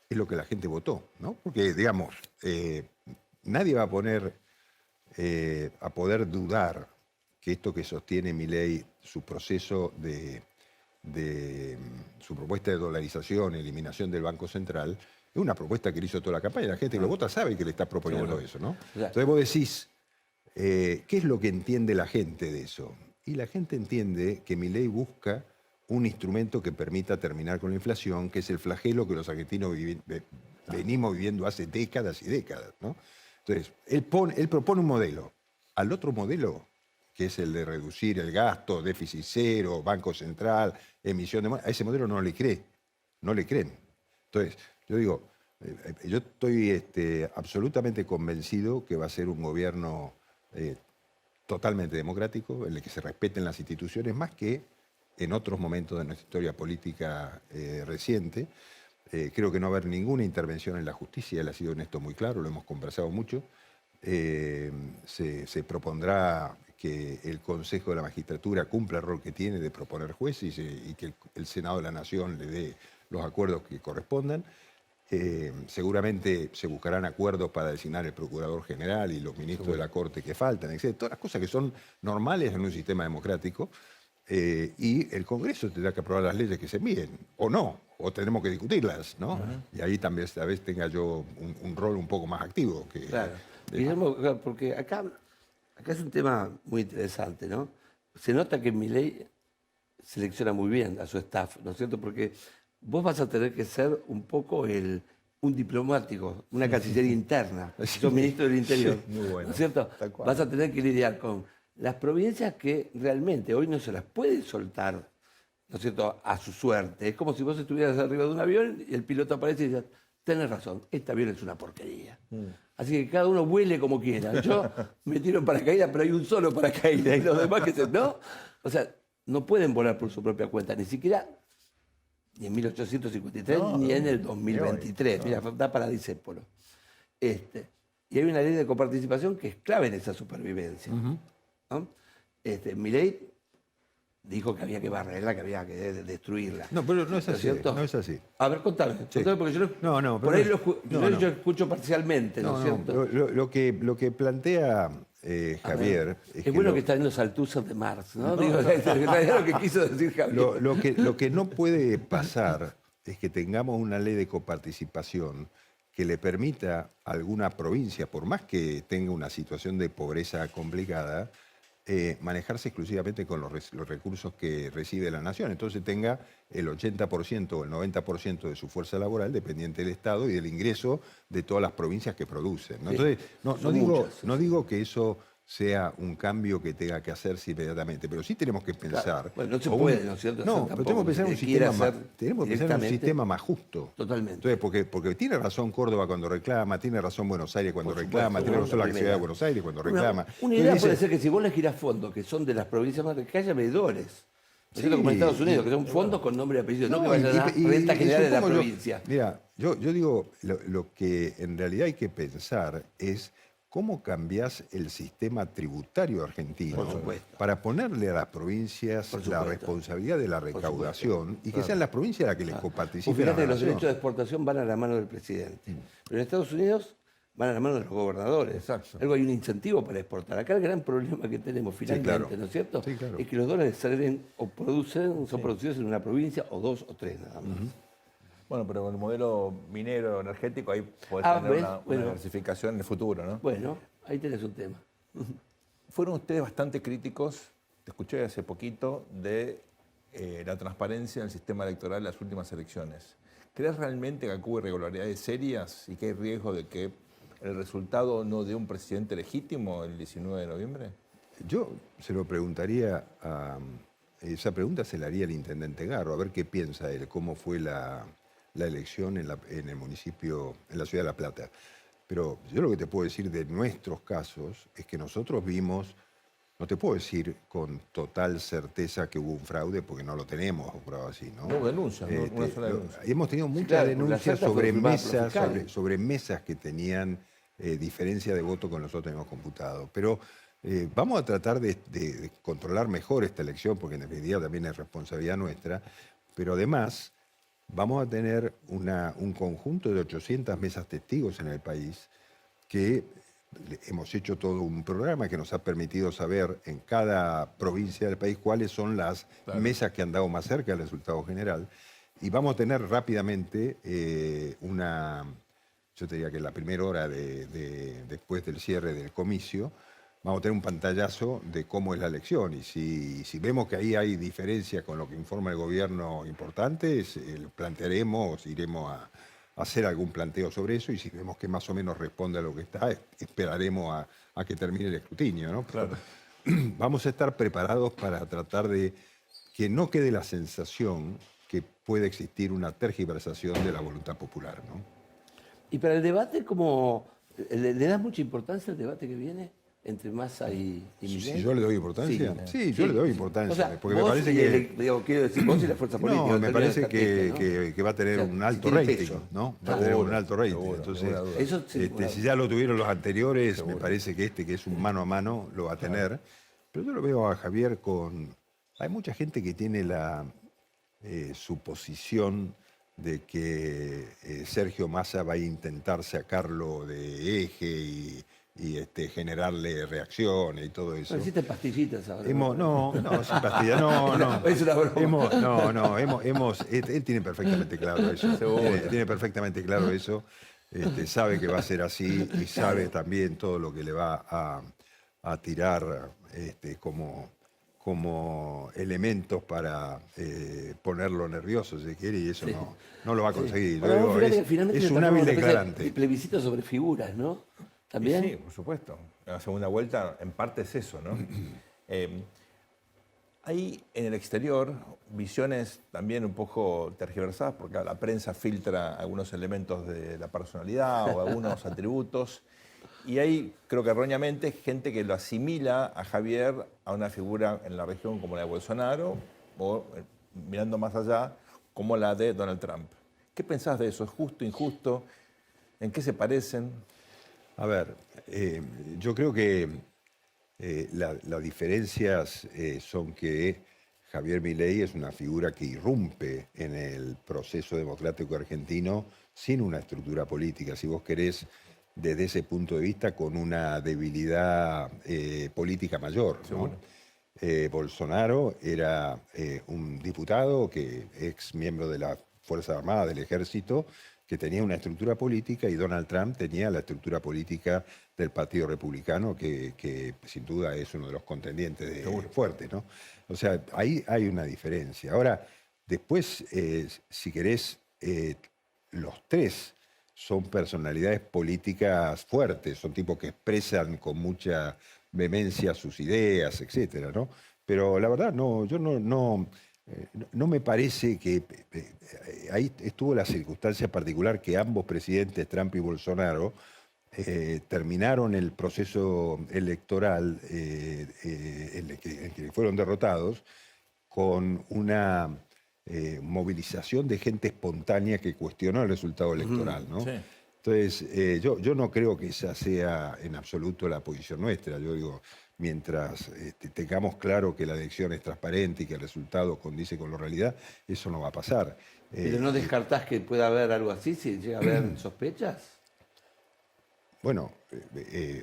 es lo que la gente votó, ¿no? Porque, digamos, nadie va a poder dudar que esto que sostiene Milei, su proceso su propuesta de dolarización, eliminación del Banco Central, es una propuesta que le hizo toda la campaña. La gente que lo vota sabe que le está proponiendo eso, ¿no? Entonces vos decís, ¿qué es lo que entiende la gente de eso? Y la gente entiende que Milei busca un instrumento que permita terminar con la inflación, que es el flagelo que los argentinos venimos viviendo hace décadas y décadas, ¿no? Entonces, él propone un modelo. Al otro modelo, que es el de reducir el gasto, déficit cero, Banco Central, emisión de moneda, a ese modelo no le cree, no le creen. Entonces, yo digo, yo estoy absolutamente convencido que va a ser un gobierno totalmente democrático, en el que se respeten las instituciones más que en otros momentos de nuestra historia política reciente. Creo que no va a haber ninguna intervención en la justicia, él ha sido en esto muy claro, lo hemos conversado mucho. Se propondrá que el Consejo de la Magistratura cumpla el rol que tiene de proponer jueces y que el Senado de la Nación le dé los acuerdos que correspondan. Seguramente se buscarán acuerdos para designar el Procurador General y los ministros de la Corte que faltan, etc. Todas las cosas que son normales en un sistema democrático. Y el Congreso tendrá que aprobar las leyes que se envíen, o no, o tenemos que discutirlas, ¿no? Y ahí también esta vez tenga yo un rol un poco más activo. Claro. Guillermo, claro, porque acá es un tema muy interesante, ¿no? Se nota que Milei selecciona muy bien a su staff, ¿no es cierto? Porque vos vas a tener que ser un poco un diplomático, una cancillería interna, sos ministro del Interior, muy bueno, ¿no es cierto? Vas a tener que lidiar con las provincias que realmente hoy no se las puede soltar, ¿no es cierto?, a su suerte. Es como si vos estuvieras arriba de un avión y el piloto aparece y dice, tenés razón, este avión es una porquería. Así que cada uno vuele como quiera. Yo me tiro en paracaídas, pero hay un solo paracaídas y los demás que ¿no? O sea, no pueden volar por su propia cuenta, ni siquiera ni en 1853 ni en el 2023. Mira, da para disépolo. Y hay una ley de coparticipación que es clave en esa supervivencia. ¿No? Milei dijo que había que barrerla, que había que destruirla. No, pero no es así. cierto? No es así. A ver, contame. Contame porque yo por ahí yo escucho parcialmente, ¿no es cierto? Lo que plantea Javier... Es bueno que está en los Althusser de Marx, ¿no? Digo, es lo que quiso decir Javier. Lo que no puede pasar es que tengamos una ley de coparticipación que le permita a alguna provincia, por más que tenga una situación de pobreza complicada, manejarse exclusivamente con los recursos que recibe la nación. Entonces tenga el 80% o el 90% de su fuerza laboral dependiente del Estado y del ingreso de todas las provincias que producen, ¿no? Sí. Entonces, no digo que eso sea un cambio que tenga que hacerse inmediatamente, pero sí tenemos que pensar... Claro. Bueno, no se puede, ¿no es cierto? No, pero tenemos que pensar en un sistema más justo. Totalmente. Entonces, porque tiene razón Córdoba cuando reclama, tiene razón Buenos Aires cuando reclama, tiene razón la ciudad de Buenos Aires cuando reclama. Una idea puede ser que si vos le girás fondos que son de las provincias más ricas, que haya veedores. ¿No es cierto? Como en Estados Unidos, que son fondos con nombre y apellido, no que vayan a renta general de la provincia. Mira, yo digo, lo que en realidad hay que pensar es cómo cambiás el sistema tributario argentino para ponerle a las provincias la responsabilidad de la recaudación y que sean las provincias las que les coparticipen. Fíjate que los derechos de exportación van a la mano del presidente. Pero en Estados Unidos van a la mano de los gobernadores. Exacto. Luego hay un incentivo para exportar. Acá el gran problema que tenemos finalmente, ¿no es cierto? Sí, claro. Es que los dólares salen o son producidos en una provincia o dos o tres nada más. Bueno, pero con el modelo minero energético ahí podés tener una diversificación en el futuro, ¿no? Bueno, ahí tenés un tema. Fueron ustedes bastante críticos, te escuché hace poquito, de la transparencia en el sistema electoral en las últimas elecciones. ¿Crees realmente que hubo irregularidades serias y que hay riesgo de que el resultado no dé un presidente legítimo el 19 de noviembre? Yo se lo preguntaría esa pregunta se la haría el intendente Garro, a ver qué piensa él, cómo fue la elección en el municipio, en la ciudad de La Plata. Pero yo lo que te puedo decir de nuestros casos es que nosotros vimos, no te puedo decir con total certeza que hubo un fraude, porque no lo tenemos comprobado así, ¿no? No hubo denuncias, una sola denuncia. Hemos tenido muchas denuncias sobre mesas mesas que tenían diferencia de voto con nosotros tenemos computado. Pero vamos a tratar de controlar mejor esta elección, porque en definitiva también es responsabilidad nuestra, pero además vamos a tener un conjunto de 800 mesas testigos en el país que hemos hecho todo un programa que nos ha permitido saber en cada provincia del país cuáles son las mesas que han dado más cerca del resultado general. Y vamos a tener rápidamente yo te diría que en la primera hora después del cierre del comicio, vamos a tener un pantallazo de cómo es la elección. Y si vemos que ahí hay diferencia con lo que informa el gobierno importante, lo plantearemos, iremos hacer algún planteo sobre eso y si vemos que más o menos responde a lo que está, esperaremos a que termine el escrutinio, ¿no? Pero vamos a estar preparados para tratar de que no quede la sensación que puede existir una tergiversación de la voluntad popular, ¿no? Y para el debate, ¿cómo le das mucha importancia al debate que viene entre Massa y Milei? Si yo le doy importancia. Sí, yo le doy importancia. O sea, porque me vos parece y que. quiero decir, vos y la fuerza política. No, en me términos parece de estrategia, ¿no? que va a tener O sea, un alto si tiene rating, peso. ¿no? Va a tener un alto rating. seguro, Entonces, ninguna duda. Eso sí, bueno. si ya lo tuvieron los anteriores, me parece que que es un mano a mano, lo va a tener. Pero yo lo veo a Javier con. Hay mucha gente que tiene la suposición de que Sergio Massa va a intentar sacarlo de eje y generarle reacciones y todo eso. Pero hiciste pastillitas ahora. No, sin pastillas, no. Es una broma. Él tiene perfectamente claro eso. Tiene perfectamente claro eso. Sabe que va a ser así y sabe también todo lo que le va a tirar como elementos para ponerlo nervioso, si quiere, y eso no lo va a conseguir. Ahora, Yo vos digo, fíjate que finalmente es se un hábil transforma en una especie declarante. de plebiscito sobre figuras, ¿no? También. Sí, por supuesto. La segunda vuelta en parte es eso, ¿no? Hay en el exterior visiones también un poco tergiversadas, porque la prensa filtra algunos elementos de la personalidad o algunos atributos, y hay, creo que erróneamente, gente que lo asimila a Javier a una figura en la región como la de Bolsonaro, o mirando más allá, como la de Donald Trump. ¿Qué pensás de eso? ¿Es justo, injusto? ¿En qué se parecen? A ver, yo creo que las diferencias son que Javier Milei es una figura que irrumpe en el proceso democrático argentino sin una estructura política, si vos querés, desde ese punto de vista, con una debilidad política mayor, ¿no? Bolsonaro era un diputado, ex miembro de la Fuerza Armada, del Ejército, que tenía una estructura política, y Donald Trump tenía la estructura política del Partido Republicano, que sin duda es uno de los contendientes fuertes, ¿no? O sea, ahí hay una diferencia. Ahora, después, si querés, los tres son personalidades políticas fuertes, son tipos que expresan con mucha vehemencia sus ideas, etcétera, ¿no? Pero la verdad, yo no me parece que ahí estuvo la circunstancia particular que ambos presidentes, Trump y Bolsonaro, terminaron el proceso electoral en el que fueron derrotados con una movilización de gente espontánea que cuestionó el resultado electoral, ¿no? Sí. Entonces, yo no creo que esa sea en absoluto la posición nuestra. Yo digo, mientras tengamos claro que la elección es transparente y que el resultado condice con la realidad, eso no va a pasar. ¿Pero no descartás que pueda haber algo así, si llega a haber sospechas? Bueno,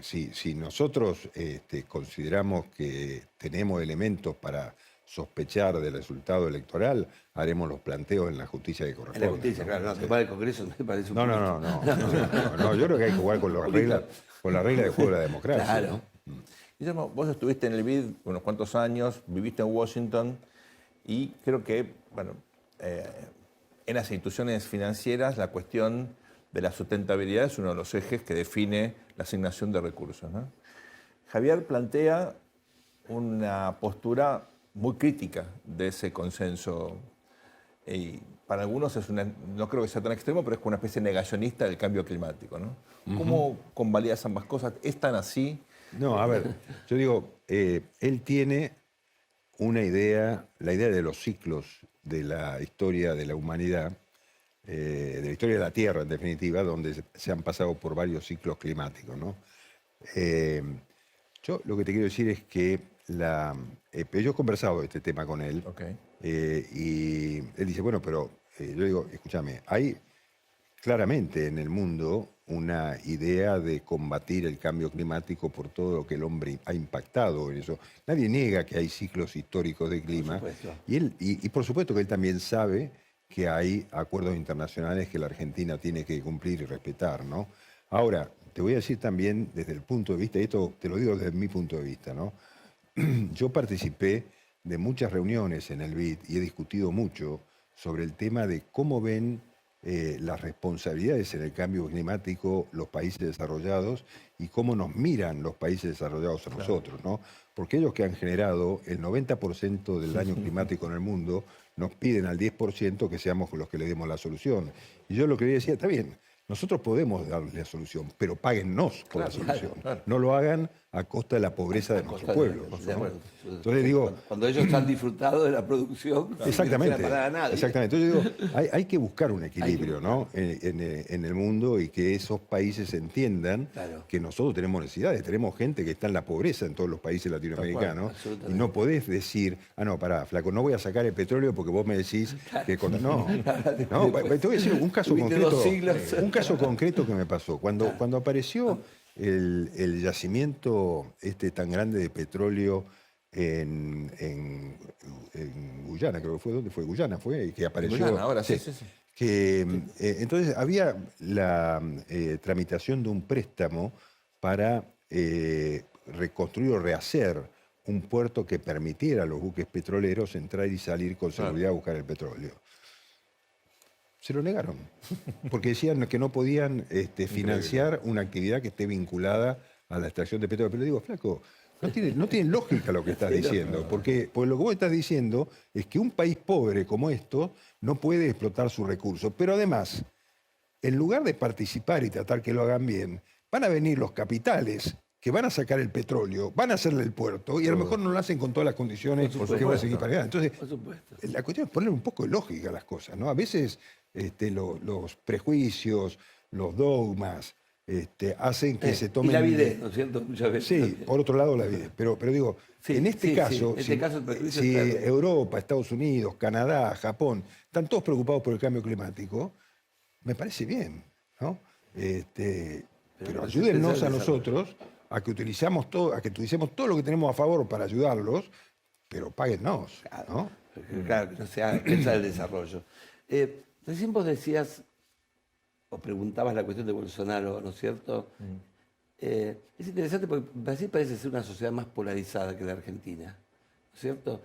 si nosotros consideramos que tenemos elementos para sospechar del resultado electoral, haremos los planteos en la justicia que En corresponde. la justicia, claro. No, tomar el Congreso me parece un No, yo creo que hay que jugar con las reglas de juego de la democracia. Claro. ¿no? Guillermo, vos estuviste en el BID unos cuantos años, viviste en Washington y creo que, bueno, en las instituciones financieras la cuestión de la sustentabilidad es uno de los ejes que define la asignación de recursos, ¿no? Javier plantea una postura muy crítica de ese consenso y para algunos no creo que sea tan extremo, pero es como una especie de negacionista del cambio climático, ¿no? ¿Cómo convalidas ambas cosas? ¿Es tan así? No, a ver, yo digo, él tiene una idea, la idea de los ciclos de la historia de la humanidad, de la historia de la Tierra, en definitiva, donde se han pasado por varios ciclos climáticos, ¿no? Yo lo que te quiero decir es que yo he conversado de este tema con él, Okay. y él dice, bueno, pero yo digo, escúchame, hay claramente en el mundo una idea de combatir el cambio climático por todo lo que el hombre ha impactado en eso. Nadie niega que hay ciclos históricos de clima. Por supuesto. Y por supuesto que él también sabe que hay acuerdos internacionales que la Argentina tiene que cumplir y respetar, ¿no? Ahora, te voy a decir también desde el punto de vista, y esto te lo digo desde mi punto de vista, ¿no? Yo participé de muchas reuniones en el BID y he discutido mucho sobre el tema de cómo ven las responsabilidades en el cambio climático los países desarrollados y cómo nos miran los países desarrollados a nosotros, ¿no? Porque ellos que han generado el 90% del daño climático en el mundo nos piden al 10% que seamos los que le demos la solución. Y yo lo que decía, está bien, nosotros podemos darles la solución, pero páguennos por la solución. claro. No lo hagan a costa de la pobreza de nuestro pueblo. De ¿no? acuerdo. Entonces digo, Cuando ellos han disfrutado de la producción, exactamente, sin pagar a nadie. exactamente. Entonces digo, hay que buscar un equilibrio, ¿no? en el mundo y que esos países entiendan Claro. que nosotros tenemos necesidades, tenemos gente que está en la pobreza en todos los países latinoamericanos absolutamente. y no podés decir, no, pará, flaco, no voy a sacar el petróleo porque vos me decís que... No, te voy a decir un caso Tuviste 2 concreto, siglos. un caso concreto que me pasó. Cuando apareció el yacimiento tan grande de petróleo en Guyana, creo que fue, ¿dónde fue? Guyana fue, que apareció. Guyana, ahora sí. Que, entonces había la tramitación de un préstamo para reconstruir o rehacer un puerto que permitiera a los buques petroleros entrar y salir con seguridad a buscar el petróleo. Se lo negaron, porque decían que no podían financiar una actividad que esté vinculada a la extracción de petróleo. Pero digo, flaco, no tiene lógica lo que estás diciendo, porque lo que vos estás diciendo es que un país pobre como esto no puede explotar sus recursos. Pero además, en lugar de participar y tratar que lo hagan bien, van a venir los capitales que van a sacar el petróleo, van a hacerle el puerto y a lo mejor no lo hacen con todas las condiciones que van a seguir para allá. Entonces, Por supuesto. la cuestión es poner un poco de lógica a las cosas, ¿no? A veces los prejuicios, los dogmas, hacen que se tomen... Y la avidez, ¿no es cierto? Muchas veces. Sí, también. por otro lado la avidez. Pero digo, Sí, en este sí, caso, sí. En este caso el prejuicio si está- Europa, Estados Unidos, Canadá, Japón, están todos preocupados por el cambio climático, me parece bien, ¿no? Pero ayúdennos a nosotros a que utilicemos todo lo que tenemos a favor para ayudarlos, pero páguennos, ¿no? Claro, que no se haga pensar el desarrollo. Recién vos decías, o preguntabas la cuestión de Bolsonaro, ¿no es cierto? Es interesante porque Brasil parece ser una sociedad más polarizada que la Argentina, ¿no es cierto?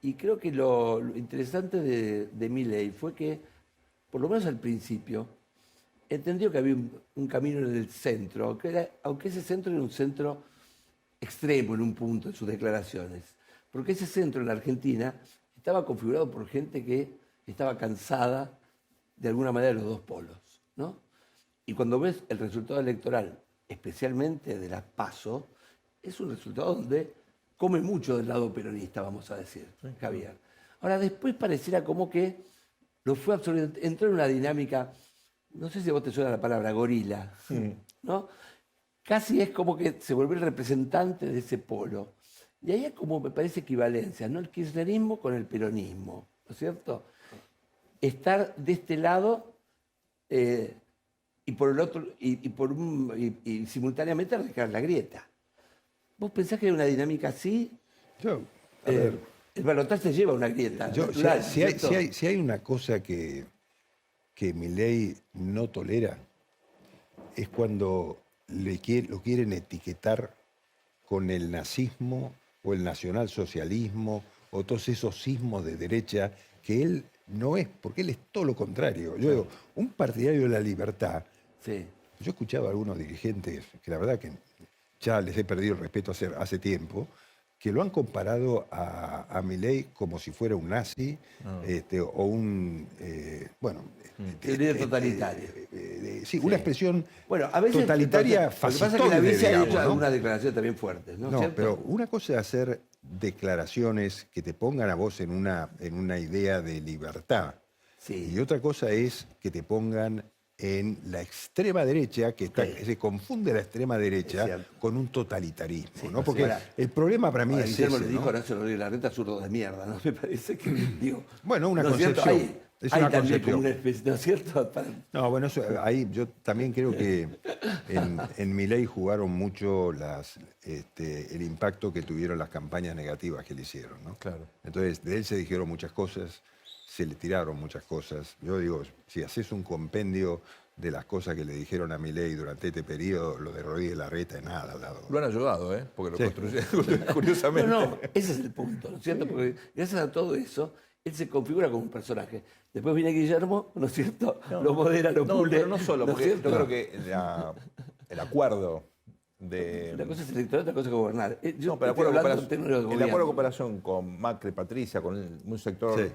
Y creo que lo interesante de Milei fue que, por lo menos al principio, entendió que había un camino en el centro, aunque ese centro era un centro extremo en un punto en sus declaraciones. Porque ese centro en la Argentina estaba configurado por gente que estaba cansada de alguna manera de los dos polos, ¿no? Y cuando ves el resultado electoral, especialmente de las PASO, es un resultado donde come mucho del lado peronista, vamos a decir, Javier. Ahora, después pareciera como que lo fue absorbiendo, entró en una dinámica, no sé si a vos te suena la palabra gorila, ¿no? Casi es como que se volvió el representante de ese polo. Y ahí hay como, me parece, equivalencia, ¿no? El kirchnerismo con el peronismo, ¿no es cierto? Estar de este lado y por el otro, y simultáneamente arreglar la grieta. ¿Vos pensás que hay una dinámica así? A ver, El balotaje te lleva a una grieta. natural, ¿cierto? si hay una cosa que Milei no tolera, es cuando lo quieren etiquetar con el nazismo o el nacionalsocialismo o todos esos sismos de derecha que él no es, porque él es todo lo contrario. Yo digo, un partidario de la libertad, Sí. yo he escuchado a algunos dirigentes que la verdad que ya les he perdido el respeto hace tiempo, que lo han comparado a Milei como si fuera un nazi o un, Líder totalitario. sí, una expresión Bueno, a veces totalitaria lo que pasa es que fascistoide, David se ha digamos, hecho ¿no? algunas declaraciones también fuertes, ¿no? No, ¿Cierto? pero una cosa es hacer declaraciones que te pongan a vos en una idea de libertad. Sí. Y otra cosa es que te pongan en la extrema derecha, que se confunde la extrema Es derecha cierto. con un totalitarismo, Sí, ¿no? Porque ahora- el problema para mí Ahora, es Guillermo ese, le dijo ¿no? a Horacio Rodríguez Larreta zurdo de mierda, ¿no? Me parece que, digo... Bueno, una ¿no es cierto? concepción. Es Hay una también concepción. como una especie, ¿no es cierto? No, bueno, ahí yo también creo que en Milei jugaron mucho el impacto que tuvieron las campañas negativas que le hicieron, ¿no? Claro. Entonces, de él se dijeron muchas cosas, se le tiraron muchas cosas. Yo digo, si haces un compendio de las cosas que le dijeron a Milei durante este periodo, lo de Rodríguez Larreta es nada al lado. Lo han ayudado, ¿eh? Porque lo Sí. construyeron curiosamente. No, ese es el punto, ¿no es cierto? Porque gracias a todo eso, él se configura como un personaje. Después viene Guillermo, ¿no es cierto? Lo modera, lo No, pule. pero no solo, ¿no es porque yo cierto? creo que el acuerdo de... Una cosa es electoral, otra cosa es gobernar. Yo No, pero estoy hablando en términos de el gobierno. acuerdo de cooperación con Macri, Patricia, con un sector Sí.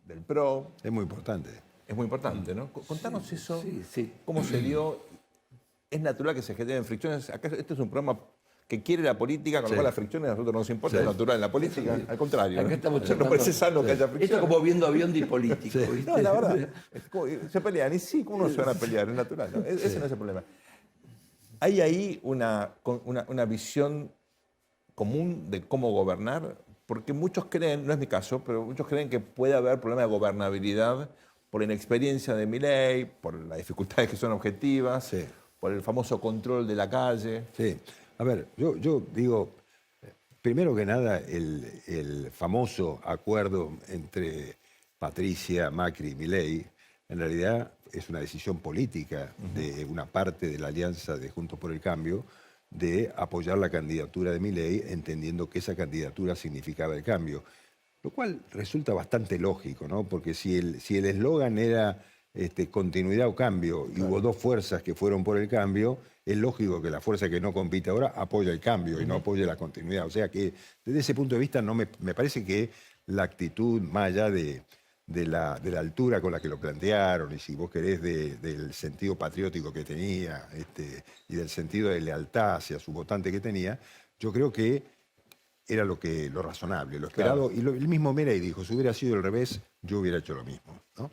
del PRO, Es muy importante. es muy importante, ¿no? Contanos eso, Sí, sí. cómo se dio. Es natural que se generen fricciones. Acá este es un programa que quiere la política, con lo Sí. cual las fricciones a nosotros no nos importa, Sí. es natural en la política. Al contrario, Acá ¿no? estamos Nos charlando. parece sano que haya Esto es fricciones. como viendo avión dipolítico. ¿viste? No, la verdad. Es como, se pelean. Y sí, ¿cómo no se van a pelear? Es natural. ¿no? Ese no es el problema. ¿Hay ahí una visión común de cómo gobernar? Porque muchos creen, no es mi caso, pero muchos creen que puede haber problema de gobernabilidad por la inexperiencia de Milei, por las dificultades que son objetivas, Sí. por el famoso control de la calle. Sí. A ver, yo digo, primero que nada, el famoso acuerdo entre Patricia, Macri y Milei, en realidad es una decisión política de una parte de la alianza de Juntos por el Cambio de apoyar la candidatura de Milei, entendiendo que esa candidatura significaba el cambio. Lo cual resulta bastante lógico, ¿no? Porque si el eslogan era continuidad o cambio, y hubo dos fuerzas que fueron por el cambio, es lógico que la fuerza que no compite ahora apoya el cambio y no apoya la continuidad. O sea que desde ese punto de vista me parece que la actitud más allá de la altura con la que lo plantearon, y si vos querés del sentido patriótico que tenía y del sentido de lealtad hacia su votante que tenía, yo creo que era lo razonable, lo esperado. Claro. Y el mismo Milei dijo, si hubiera sido al revés, yo hubiera hecho lo mismo, ¿no?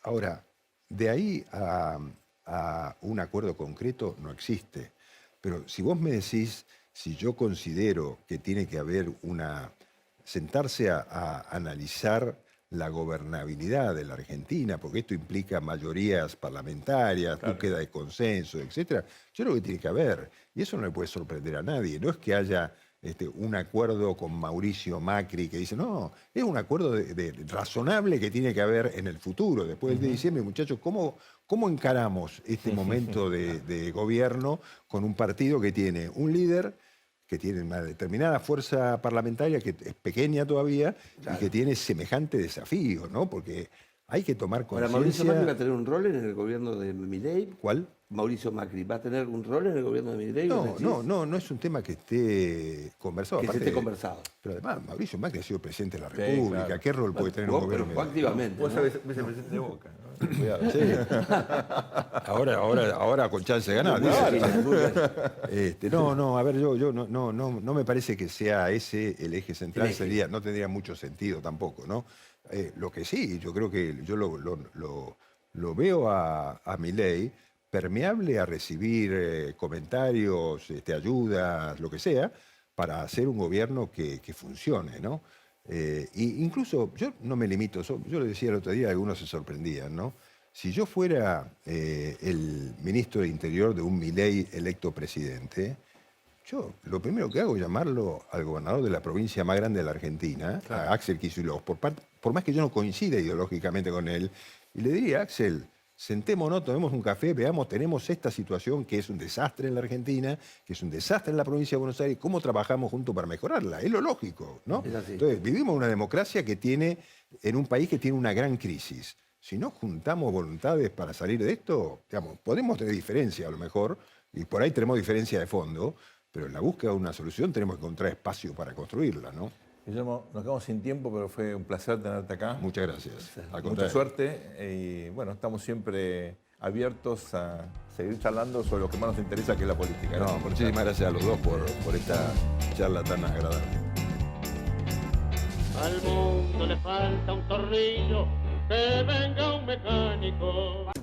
Ahora, de ahí a un acuerdo concreto no existe. Pero si vos me decís, si yo considero que tiene que haber sentarse a analizar la gobernabilidad de la Argentina, porque esto implica mayorías parlamentarias, búsqueda de consenso, etcétera, yo creo que tiene que haber. Y eso no le puede sorprender a nadie. No es que haya un acuerdo con Mauricio Macri que dice, no, es un acuerdo razonable que tiene que haber en el futuro. Después del 10 de diciembre, muchachos, ¿cómo encaramos este momento de gobierno con un partido que tiene un líder, que tiene una determinada fuerza parlamentaria que es pequeña todavía y que tiene semejante desafío, ¿no? Porque hay que tomar Ahora, Mauricio Macri va a conciencia... tener un rol en el gobierno de Milei. ¿Cuál? Mauricio Macri va a tener un rol en el gobierno de Milei. No es un tema que esté conversado. Que se Aparte, esté conversado. Pero además, Mauricio Macri ha sido presidente de la República. claro. ¿Qué rol puede tener un Jugó, gobierno? pero jugó activamente. Vos ¿no? sabés, vicepresidente de Boca, ¿no? Cuidado. Sí. ahora con chance de ganar. Muy dice. bien. A ver, yo no me parece que sea ese el eje central, El eje. no tendría mucho sentido tampoco, ¿no? Lo que sí, yo creo que yo lo veo a Milei permeable a recibir comentarios, ayudas, lo que sea, para hacer un gobierno que funcione, ¿no? Incluso yo no me limito, yo le decía el otro día, algunos se sorprendían, ¿no? Si yo fuera el ministro de Interior de un Milei electo presidente, yo lo primero que hago es llamarlo al gobernador de la provincia más grande de la Argentina, a Axel Kicillof, por más que yo no coincida ideológicamente con él, y le diría, Axel, sentémonos, tomemos un café, veamos, tenemos esta situación que es un desastre en la Argentina, que es un desastre en la provincia de Buenos Aires, ¿cómo trabajamos juntos para mejorarla? Es lo lógico, ¿no? Es así. Entonces, vivimos una democracia que tiene, en un país que tiene una gran crisis. Si no juntamos voluntades para salir de esto, digamos, podemos tener diferencia a lo mejor, y por ahí tenemos diferencia de fondo, pero en la búsqueda de una solución tenemos que encontrar espacio para construirla, ¿no? Guillermo, nos quedamos sin tiempo, pero fue un placer tenerte acá. Muchas gracias. Al Mucha contrario. suerte y bueno, estamos siempre abiertos a seguir charlando sobre lo que más nos interesa, que es la política. No, muchísimas gracias a los dos por esta charla tan agradable. Al mundo le falta un tornillo, que venga un mecánico.